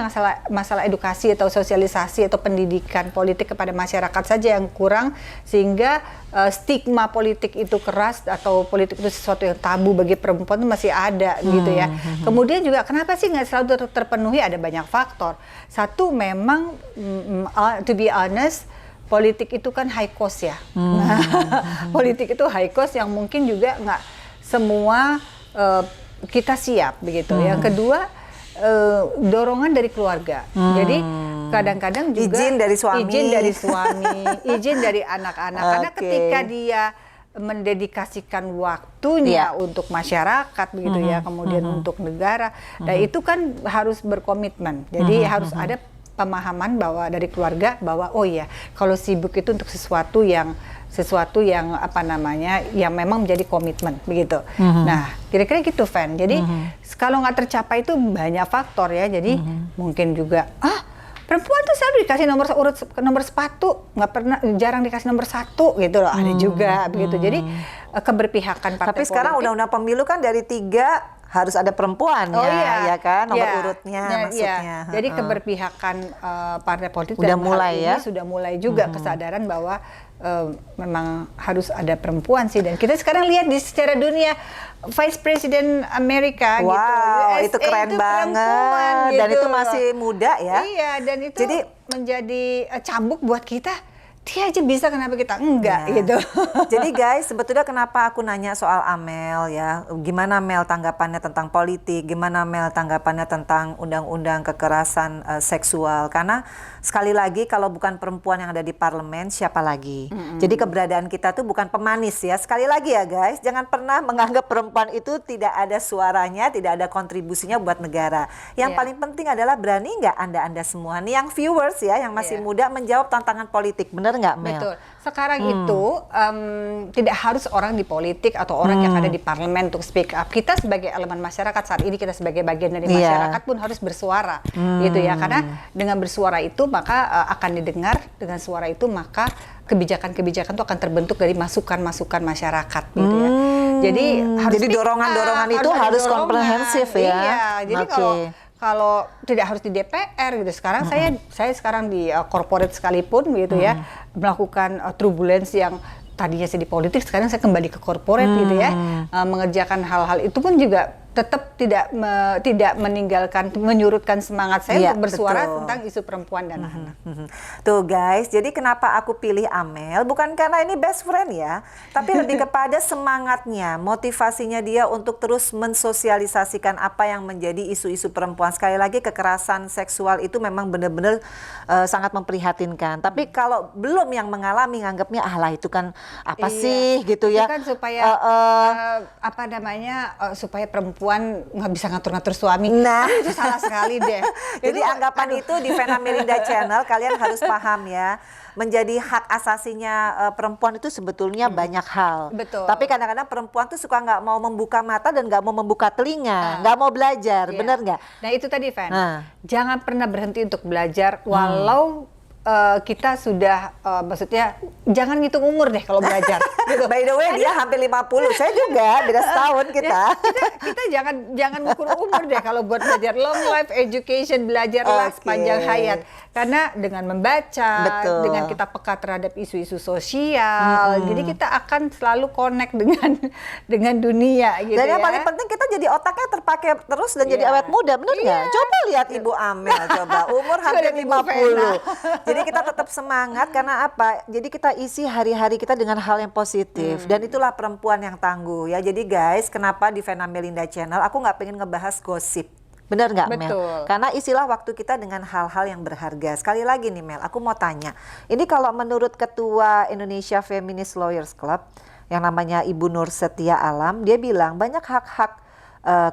masalah edukasi atau sosialisasi atau pendidikan politik kepada masyarakat saja yang kurang, sehingga stigma politik itu keras atau politik itu sesuatu yang tabu bagi perempuan itu masih ada gitu ya. Kemudian juga kenapa sih nggak selalu terpenuhi? Ada banyak faktor. Satu memang to be honest, politik itu kan high cost ya. Politik itu high cost yang mungkin juga nggak semua kita siap begitu. Yang kedua, dorongan dari keluarga. Jadi kadang-kadang juga izin dari suami, izin dari anak-anak. Karena ketika dia mendedikasikan waktunya untuk masyarakat begitu ya, kemudian untuk negara, dan itu kan harus berkomitmen. Jadi harus ada pemahaman bahwa dari keluarga bahwa oh ya, kalau sibuk itu untuk sesuatu yang yang memang menjadi komitmen begitu. Nah, kira-kira gitu, Van. Jadi kalau nggak tercapai itu banyak faktor ya. Jadi mungkin juga perempuan tuh selalu dikasih nomor sepatu, jarang dikasih nomor 1 gitu loh. Ada juga begitu. Jadi keberpihakan partai politik. Tapi sekarang undang-undang pemilu kan dari 3 harus ada perempuan ya kan, nomor urutnya maksudnya. Jadi keberpihakan partai politik udah mulai ini sudah mulai juga kesadaran bahwa memang harus ada perempuan sih. Dan kita sekarang lihat di secara dunia Vice President Amerika gitu. USA itu keren banget gitu. Dan itu masih muda ya. Iya, dan itu jadi menjadi cambuk buat kita. Dia aja bisa, kenapa kita enggak gitu. Jadi guys, sebetulnya kenapa aku nanya soal Amel ya, gimana Mel tanggapannya tentang politik, gimana Mel tanggapannya tentang undang-undang kekerasan seksual, karena sekali lagi kalau bukan perempuan yang ada di parlemen, siapa lagi? Jadi keberadaan kita tuh bukan pemanis ya. Sekali lagi ya guys, jangan pernah menganggap perempuan itu tidak ada suaranya, tidak ada kontribusinya buat negara. Yang paling penting adalah berani nggak Anda semua nih yang viewers ya, yang masih muda menjawab tantangan politik, bener nggak Mel? Betul. Sekarang itu tidak harus orang di politik atau orang yang ada di parlemen untuk speak up. Kita sebagai elemen masyarakat saat ini, kita sebagai bagian dari masyarakat pun harus bersuara, gitu ya. Karena dengan bersuara itu maka akan didengar, dengan suara itu maka kebijakan-kebijakan itu akan terbentuk dari masukan-masukan masyarakat, gitu ya. Jadi dorongan-dorongan itu harus komprehensif ya. Iya. Jadi kalau tidak harus di DPR gitu. Sekarang saya sekarang di corporate sekalipun gitu ya, melakukan turbulensi yang tadinya saya di politik, sekarang saya kembali ke corporate gitu ya, mengerjakan hal-hal itu pun juga tetap tidak meninggalkan, menyurutkan semangat saya Iya, untuk bersuara betul. tentang isu perempuan dan anak. Tuh guys, jadi kenapa aku pilih Amel? Bukan karena ini best friend ya, tapi lebih kepada semangatnya, motivasinya dia untuk terus mensosialisasikan apa yang menjadi isu-isu perempuan. Sekali lagi kekerasan seksual itu memang benar-benar sangat memprihatinkan. Tapi kalau belum yang mengalami, nganggapnya lah itu kan apa sih gitu Itu ya. kan supaya apa namanya supaya perempuan nggak bisa ngatur-ngatur suami. Nah. Itu salah sekali deh. Jadi anggapan itu di Vena Melinda Channel kalian harus paham ya. Menjadi hak asasinya perempuan itu sebetulnya banyak hal. Betul. Tapi kadang-kadang perempuan tuh suka nggak mau membuka mata dan nggak mau membuka telinga, nggak mau belajar, Iya. bener nggak? Nah itu tadi Van, Nah. jangan pernah berhenti untuk belajar walau kita sudah maksudnya jangan ngitung umur deh kalau belajar. Gitu. By the way dia hampir 50, saya juga beda setahun kita. Kita jangan ngukur umur deh kalau buat belajar. Long life education, belajarlah Oke. sepanjang hayat. Karena dengan membaca, Betul. dengan kita peka terhadap isu-isu sosial, jadi kita akan selalu connect dengan dunia gitu Dan yang ya. paling penting kita jadi otaknya terpakai terus dan jadi Iya. awet muda, bener nggak? Coba lihat Ibu Amel, coba umur hampir Lihat Ibu 50. Jadi kita tetap semangat karena apa? Jadi kita isi hari-hari kita dengan hal yang positif dan itulah perempuan yang tangguh ya. Jadi guys, kenapa di Vena Melinda Channel aku nggak pengen ngebahas gosip. Bener nggak Mel? Betul. Karena isilah waktu kita dengan hal-hal yang berharga. Sekali lagi nih Mel, aku mau tanya. Ini kalau menurut Ketua Indonesia Feminist Lawyers Club yang namanya Ibu Nur Setia Alam, dia bilang banyak hak-hak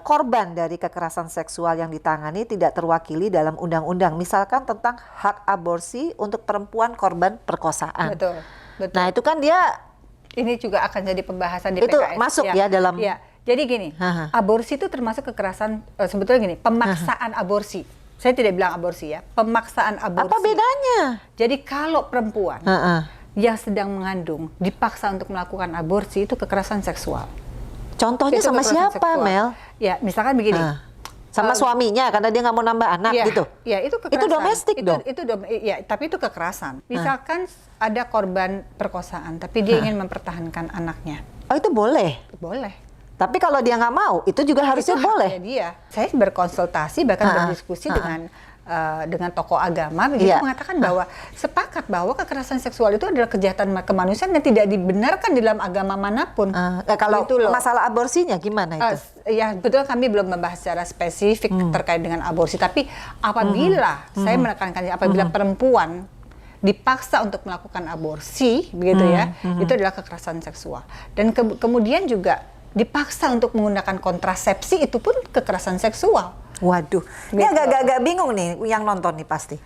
korban dari kekerasan seksual yang ditangani tidak terwakili dalam undang-undang. Misalkan tentang hak aborsi untuk perempuan korban perkosaan. Betul, betul. Nah itu kan dia Ini juga akan jadi pembahasan di Itu PKS. masuk ya dalam- Ya. Jadi gini, Haha. aborsi itu termasuk kekerasan, sebetulnya gini, pemaksaan aborsi. Saya tidak bilang aborsi ya, pemaksaan aborsi. apa bedanya? Jadi kalau perempuan Heeh. yang sedang mengandung dipaksa untuk melakukan aborsi itu kekerasan seksual. Contohnya Itu sama kekerasan siapa seksual. Mel? Ya, misalkan begini. Sama suaminya karena dia nggak mau nambah anak Iya, gitu. iya, itu kekerasan. Itu domestik dong. Iya, tapi itu kekerasan. Misalkan ada korban perkosaan, tapi dia ingin mempertahankan anaknya, Oh itu boleh. boleh. Tapi kalau dia nggak mau, itu juga harusnya Itu boleh. haknya dia. Saya berkonsultasi bahkan berdiskusi dengan tokoh agama begitu, Iya. mengatakan bahwa sepakat bahwa kekerasan seksual itu adalah kejahatan kemanusiaan dan tidak dibenarkan di dalam agama manapun. Kalau Itu loh. masalah aborsinya gimana itu? Ya betul, kami belum membahas secara spesifik terkait dengan aborsi, tapi apabila saya menekankan apabila perempuan dipaksa untuk melakukan aborsi begitu ya, itu adalah kekerasan seksual. Dan kemudian juga dipaksa untuk menggunakan kontrasepsi, itu pun kekerasan seksual. Waduh, ini Gitu. agak bingung nih yang nonton nih pasti.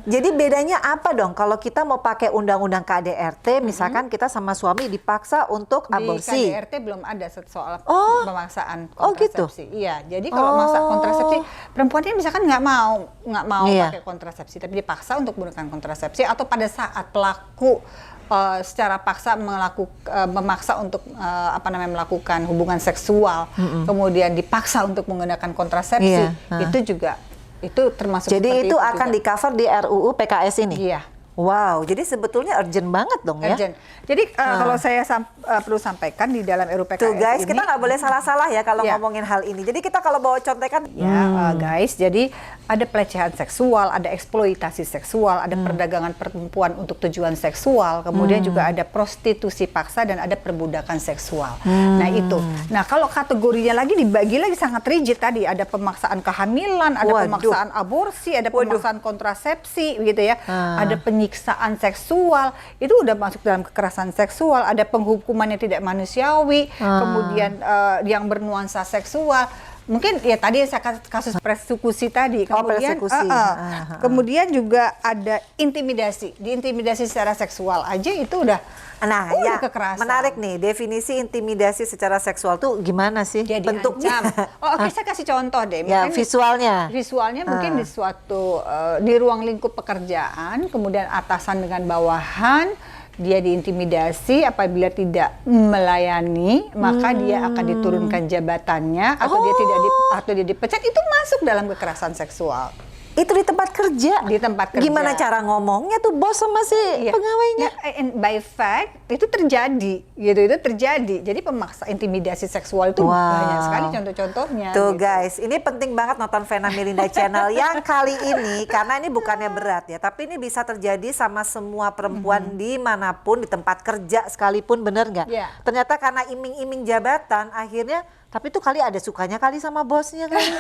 Jadi bedanya apa dong kalau kita mau pakai undang-undang KDRT, misalkan kita sama suami dipaksa untuk aborsi? Di KDRT belum ada soal Oh. pemaksaan Oh, gitu? kontrasepsi. Iya, jadi kalau maksa kontrasepsi, perempuan ini misalkan nggak mau Iya. pakai kontrasepsi, tapi dipaksa untuk menggunakan kontrasepsi, atau pada saat pelaku secara paksa memaksa untuk melakukan hubungan seksual, kemudian dipaksa untuk menggunakan kontrasepsi, Iya, itu juga itu termasuk. Jadi seperti itu akan juga. di cover di RUU PKS ini? Iya. Wow, jadi sebetulnya urgent banget dong ya? Urgent. Jadi kalau saya perlu sampaikan di dalam RUU PKS Tuh guys, ini, kita nggak boleh salah-salah ya kalau Iya. ngomongin hal ini. Jadi kita kalau bawa contekan, ya guys, jadi ada pelecehan seksual, ada eksploitasi seksual, ada perdagangan perempuan untuk tujuan seksual, kemudian juga ada prostitusi paksa dan ada perbudakan seksual. Nah itu. Nah kalau kategorinya lagi dibagi lagi sangat rigid tadi, ada pemaksaan kehamilan, ada Waduh. pemaksaan aborsi, ada pemaksaan kontrasepsi, gitu ya, ada penyiksaan seksual, itu udah masuk dalam kekerasan seksual, ada penghukuman yang tidak manusiawi, kemudian yang bernuansa seksual. Mungkin ya tadi saya kasus persekusi tadi, kemudian persekusi. kemudian juga ada intimidasi, diintimidasi secara seksual aja itu udah ya kekerasan. menarik nih definisi intimidasi secara seksual tuh gimana sih Dia bentuknya? diancam. Oke, saya kasih contoh deh. Ya Mungkin visualnya. mungkin di suatu di ruang lingkup pekerjaan, kemudian atasan dengan bawahan, dia diintimidasi apabila tidak melayani, maka dia akan diturunkan jabatannya atau dia tidak atau dia dipecat, itu masuk dalam kekerasan seksual. Itu di tempat kerja. Di tempat kerja. Gimana cara ngomongnya tuh bos sama si pegawainya? And by fact itu terjadi, gitu. Itu terjadi. Jadi pemaksa intimidasi seksual itu banyak sekali contoh-contohnya. Tuh gitu. guys, ini penting banget nonton Vena Melinda Channel yang kali ini karena ini bukannya berat ya, tapi ini bisa terjadi sama semua perempuan dimanapun, di tempat kerja sekalipun, bener nggak? Yeah. Ternyata karena iming-iming jabatan akhirnya. Tapi tuh kali ada sukanya kali sama bosnya kali.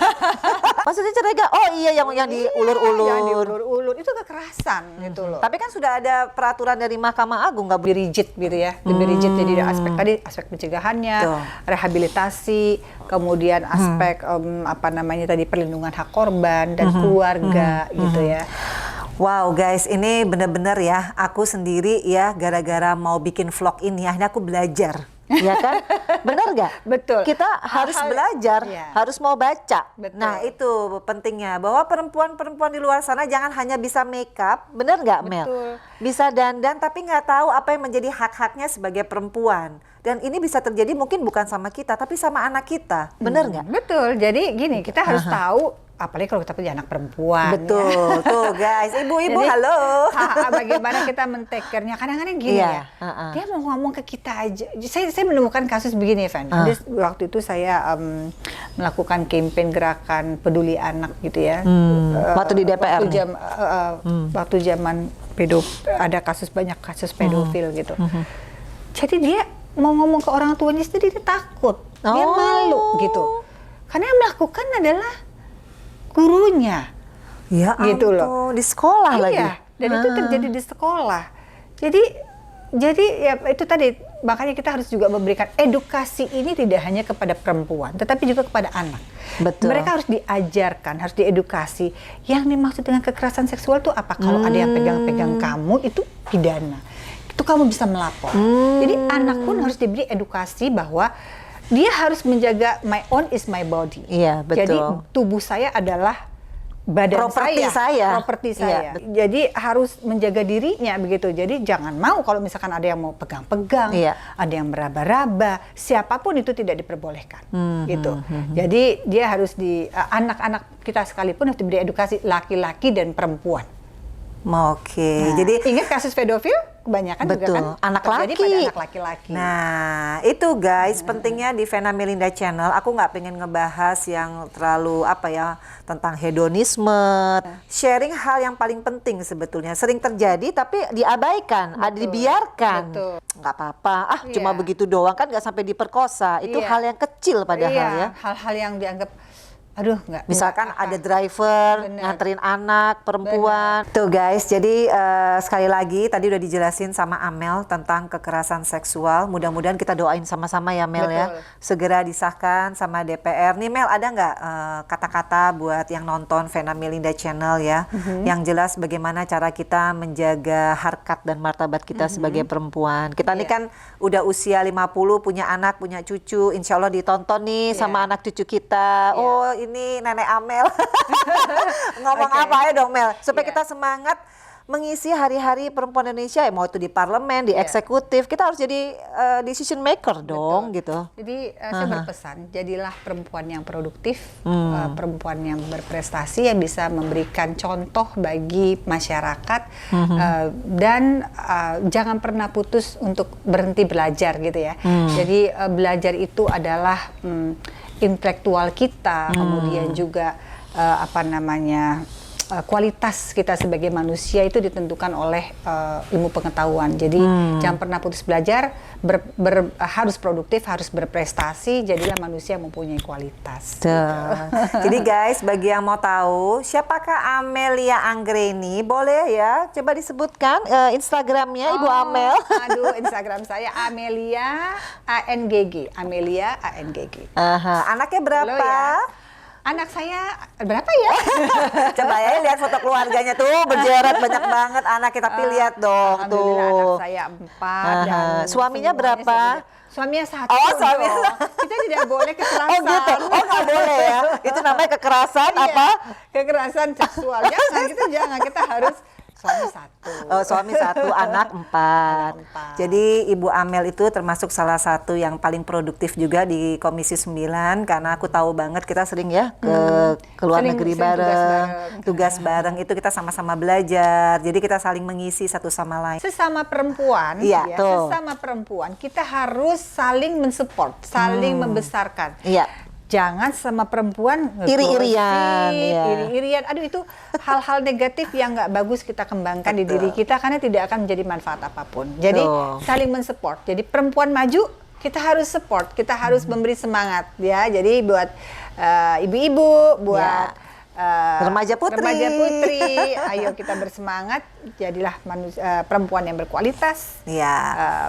Maksudnya cerai gak? Oh iya yang diulur-ulur. Yang diulur-ulur itu kekerasan gitu loh. Tapi kan sudah ada peraturan dari Mahkamah Agung nggak lebih rigid gitu ya, lebih rigid. Jadi ada aspek tadi, aspek pencegahannya, Tuh. rehabilitasi, kemudian aspek apa namanya tadi perlindungan hak korban dan keluarga gitu ya. Wow guys, ini bener-bener ya, aku sendiri ya gara-gara mau bikin vlog ini akhirnya aku belajar. Ya kan? Benar gak? Betul. Kita harus belajar, harus mau baca. Betul. Nah itu pentingnya, bahwa perempuan-perempuan di luar sana jangan hanya bisa make up, benar gak Mel? Betul. Bisa dandan tapi nggak tahu apa yang menjadi hak-haknya sebagai perempuan. Dan ini bisa terjadi mungkin bukan sama kita, tapi sama anak kita, benar nggak? Betul, jadi gini, kita harus tahu, apalagi kalau kita punya anak perempuan. Betul, tuh guys, ibu-ibu Jadi, halo. Bagaimana kita men-take-care-nya, kadang-kadang gini ya, dia mau ngomong ke kita aja. Saya menemukan kasus begini, Van. Waktu itu saya melakukan kampanye gerakan peduli anak gitu ya. Waktu di DPR waktu zaman ada banyak kasus pedofil gitu. Jadi dia mau ngomong ke orang tuanya sendiri, dia takut, dia malu gitu. Karena yang melakukan adalah gurunya. Ya gitu ampun, loh. di sekolah lagi. Iya, dan itu terjadi di sekolah. Jadi ya itu tadi, makanya kita harus juga memberikan edukasi ini tidak hanya kepada perempuan, tetapi juga kepada anak. Betul. Mereka harus diajarkan, harus diedukasi. Yang dimaksud dengan kekerasan seksual itu apa? Kalau ada yang pegang-pegang kamu itu pidana. Itu kamu bisa melapor. Jadi anak pun harus diberi edukasi bahwa dia harus menjaga my own is my body. Iya, betul. Jadi tubuh saya adalah badan properti saya. Iya, jadi harus menjaga dirinya begitu. Jadi jangan mau kalau misalkan ada yang mau pegang-pegang, ada yang meraba-raba, siapapun itu tidak diperbolehkan. Gitu. Jadi dia harus anak-anak kita sekalipun harus diberi edukasi, laki-laki dan perempuan. Oke, jadi ingat kasus pedofil kebanyakan juga kan anak terjadi laki. pada anak laki-laki. Nah, itu guys pentingnya di Vena Melinda Channel. Aku nggak pengen ngebahas yang terlalu tentang hedonisme. Sharing hal yang paling penting sebetulnya. Sering terjadi tapi diabaikan, dibiarkan. Nggak apa-apa. Cuma begitu doang kan nggak sampai diperkosa. Itu hal yang kecil padahal ya. Hal-hal yang dianggap nggak. Misalkan ada driver nganterin anak perempuan. Tuh guys, jadi sekali lagi tadi udah dijelasin sama Amel tentang kekerasan seksual. Mudah-mudahan kita doain sama-sama ya Mel. Ya. Segera disahkan sama DPR. Nih Mel, ada nggak kata-kata buat yang nonton Vena Melinda Channel ya, yang jelas bagaimana cara kita menjaga harkat dan martabat kita sebagai perempuan. Kita nih kan udah usia 50, punya anak, punya cucu, insya Allah ditonton nih sama anak cucu kita. Oh ini Nenek Amel ngomong apa ya dong Mel, supaya kita semangat mengisi hari-hari perempuan Indonesia, mau itu di parlemen, di eksekutif, kita harus jadi decision maker dong. Gitu. Jadi saya berpesan, jadilah perempuan yang produktif, perempuan yang berprestasi, yang bisa memberikan contoh bagi masyarakat, dan jangan pernah putus untuk berhenti belajar gitu ya. Jadi belajar itu adalah intelektual kita, kemudian juga kualitas kita sebagai manusia itu ditentukan oleh ilmu pengetahuan. Jadi jangan pernah putus belajar, harus produktif, harus berprestasi, jadilah manusia yang mempunyai kualitas. Jadi guys, bagi yang mau tahu siapakah Amelia Anggreni, boleh ya coba disebutkan Instagramnya Ibu Amel. Aduh, Instagram saya Amelia ANGG, Amelia ANGG. Anaknya berapa? Anak saya berapa ya? Coba ya lihat foto keluarganya tuh, berjerat banyak banget anaknya, tapi lihat dong tuh. Anak saya 4 dan suaminya berapa? Suaminya 1. Oh, suaminya. Kita tidak boleh kekerasan. Oh gitu. Oh nggak boleh ya. Itu namanya kekerasan apa? Kekerasan seksual. Jangan, kita harus Suami satu. Oh, suami satu, anak 4. Anak 4. Jadi Ibu Amel itu termasuk salah satu yang paling produktif juga di Komisi 9 karena aku tahu banget kita sering ya ke luar negeri Sering bareng, tugas bareng itu kita sama-sama belajar. Jadi kita saling mengisi satu sama lain. Sesama perempuan, Iya, ya, tuh. sesama perempuan kita harus saling mensupport, saling membesarkan. Iya. Jangan sama perempuan Iri-irian, ngegosip, ya. iri-irian. Aduh, itu hal-hal negatif yang nggak bagus kita kembangkan di diri kita karena tidak akan menjadi manfaat apapun. Jadi Tuh. saling mensupport. Jadi perempuan maju, kita harus support, kita harus memberi semangat ya. Jadi buat ibu-ibu, buat Remaja putri. ayo kita bersemangat, jadilah perempuan yang berkualitas, Iya.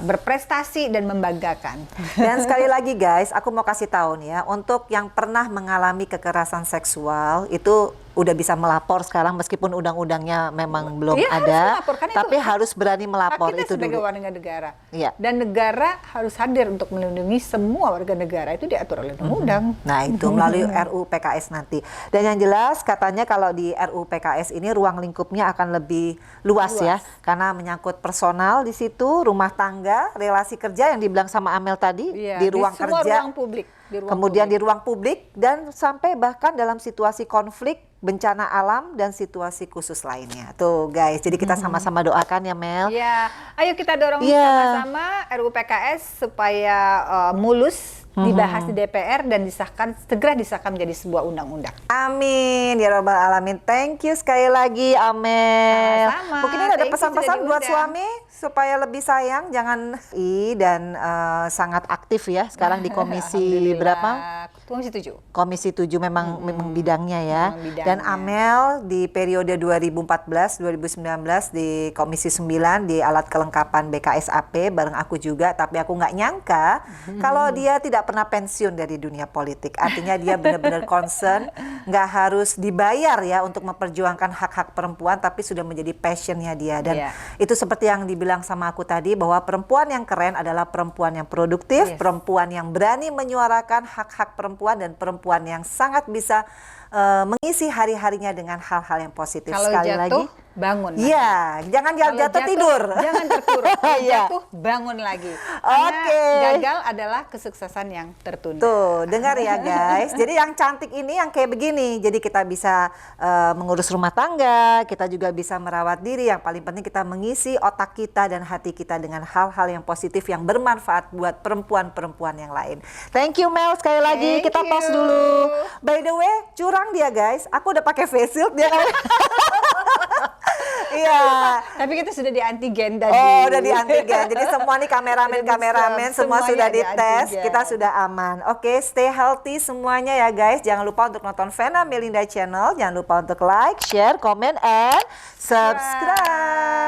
berprestasi dan membanggakan. Dan sekali lagi guys, aku mau kasih tahu nih ya, untuk yang pernah mengalami kekerasan seksual itu udah bisa melapor sekarang meskipun undang-undangnya memang belum Iya, harus ada, melapor, kan tapi itu harus berani melapor kita itu sebagai dulu. warga negara. Iya. Dan negara harus hadir untuk melindungi semua warga negara, itu diatur oleh undang-undang. Nah itu melalui RUU PKS nanti. Dan yang jelas katanya kalau di RUU PKS ini ruang lingkupnya akan lebih luas ya, karena menyangkut personal di situ, rumah tangga, relasi kerja yang dibilang sama Amel tadi, Iya, di ruang semua kerja, ruang publik, di ruang kemudian publik. di ruang publik dan sampai bahkan dalam situasi konflik, bencana alam dan situasi khusus lainnya. Tuh guys, jadi kita sama-sama doakan ya Mel. Ya, ayo kita dorong Iya. sama-sama RUU PKS supaya mulus dibahas di DPR dan segera disahkan menjadi sebuah undang-undang. Amin ya robbal alamin. Thank you sekali lagi Amel. Sama-sama. Mungkin ada Thank you pesan-pesan sudah buat diundang. suami supaya lebih sayang, jangan dan sangat aktif ya sekarang di komisi Alhamdulillah. berapa? Komisi 7. Komisi 7 memang bidangnya ya. Memang bidangnya. Dan Amel di periode 2014-2019 di Komisi 9 di alat kelengkapan BKSAP bareng aku juga, tapi aku nggak nyangka kalau dia tidak pernah pensiun dari dunia politik. Artinya dia benar-benar concern, nggak harus dibayar ya untuk memperjuangkan hak-hak perempuan, tapi sudah menjadi passionnya dia. Dan Iya. itu seperti yang dibilang sama aku tadi, bahwa perempuan yang keren adalah perempuan yang produktif, Yes. perempuan yang berani menyuarakan hak-hak perempuan, dan perempuan yang sangat bisa mengisi hari-harinya dengan hal-hal yang positif. Kalau Sekali jatuh, lagi, bangun. iya, jangan Kalau jatuh tidur. Jangan terpuruk. Kalau Iya. jatuh, bangun lagi. Oke. Karena gagal adalah kesuksesan yang tertunda. Tuh, dengar ya guys. Jadi yang cantik ini yang kayak begini. Jadi kita bisa mengurus rumah tangga, kita juga bisa merawat diri. Yang paling penting kita mengisi otak kita dan hati kita dengan hal-hal yang positif yang bermanfaat buat perempuan-perempuan yang lain. Thank you Mel sekali lagi. Thank Kita pause you. dulu. By the way, curang dia guys. Aku udah pakai face shield dia. Iya. Tapi kita sudah di antigen tadi. Oh, udah di antigen. Jadi semua nih kameramen semua Semuanya sudah di dites. antigen. Kita sudah aman. Oke, stay healthy semuanya ya guys. Jangan lupa untuk nonton Vena Melinda Channel. Jangan lupa untuk like, share, comment, and subscribe.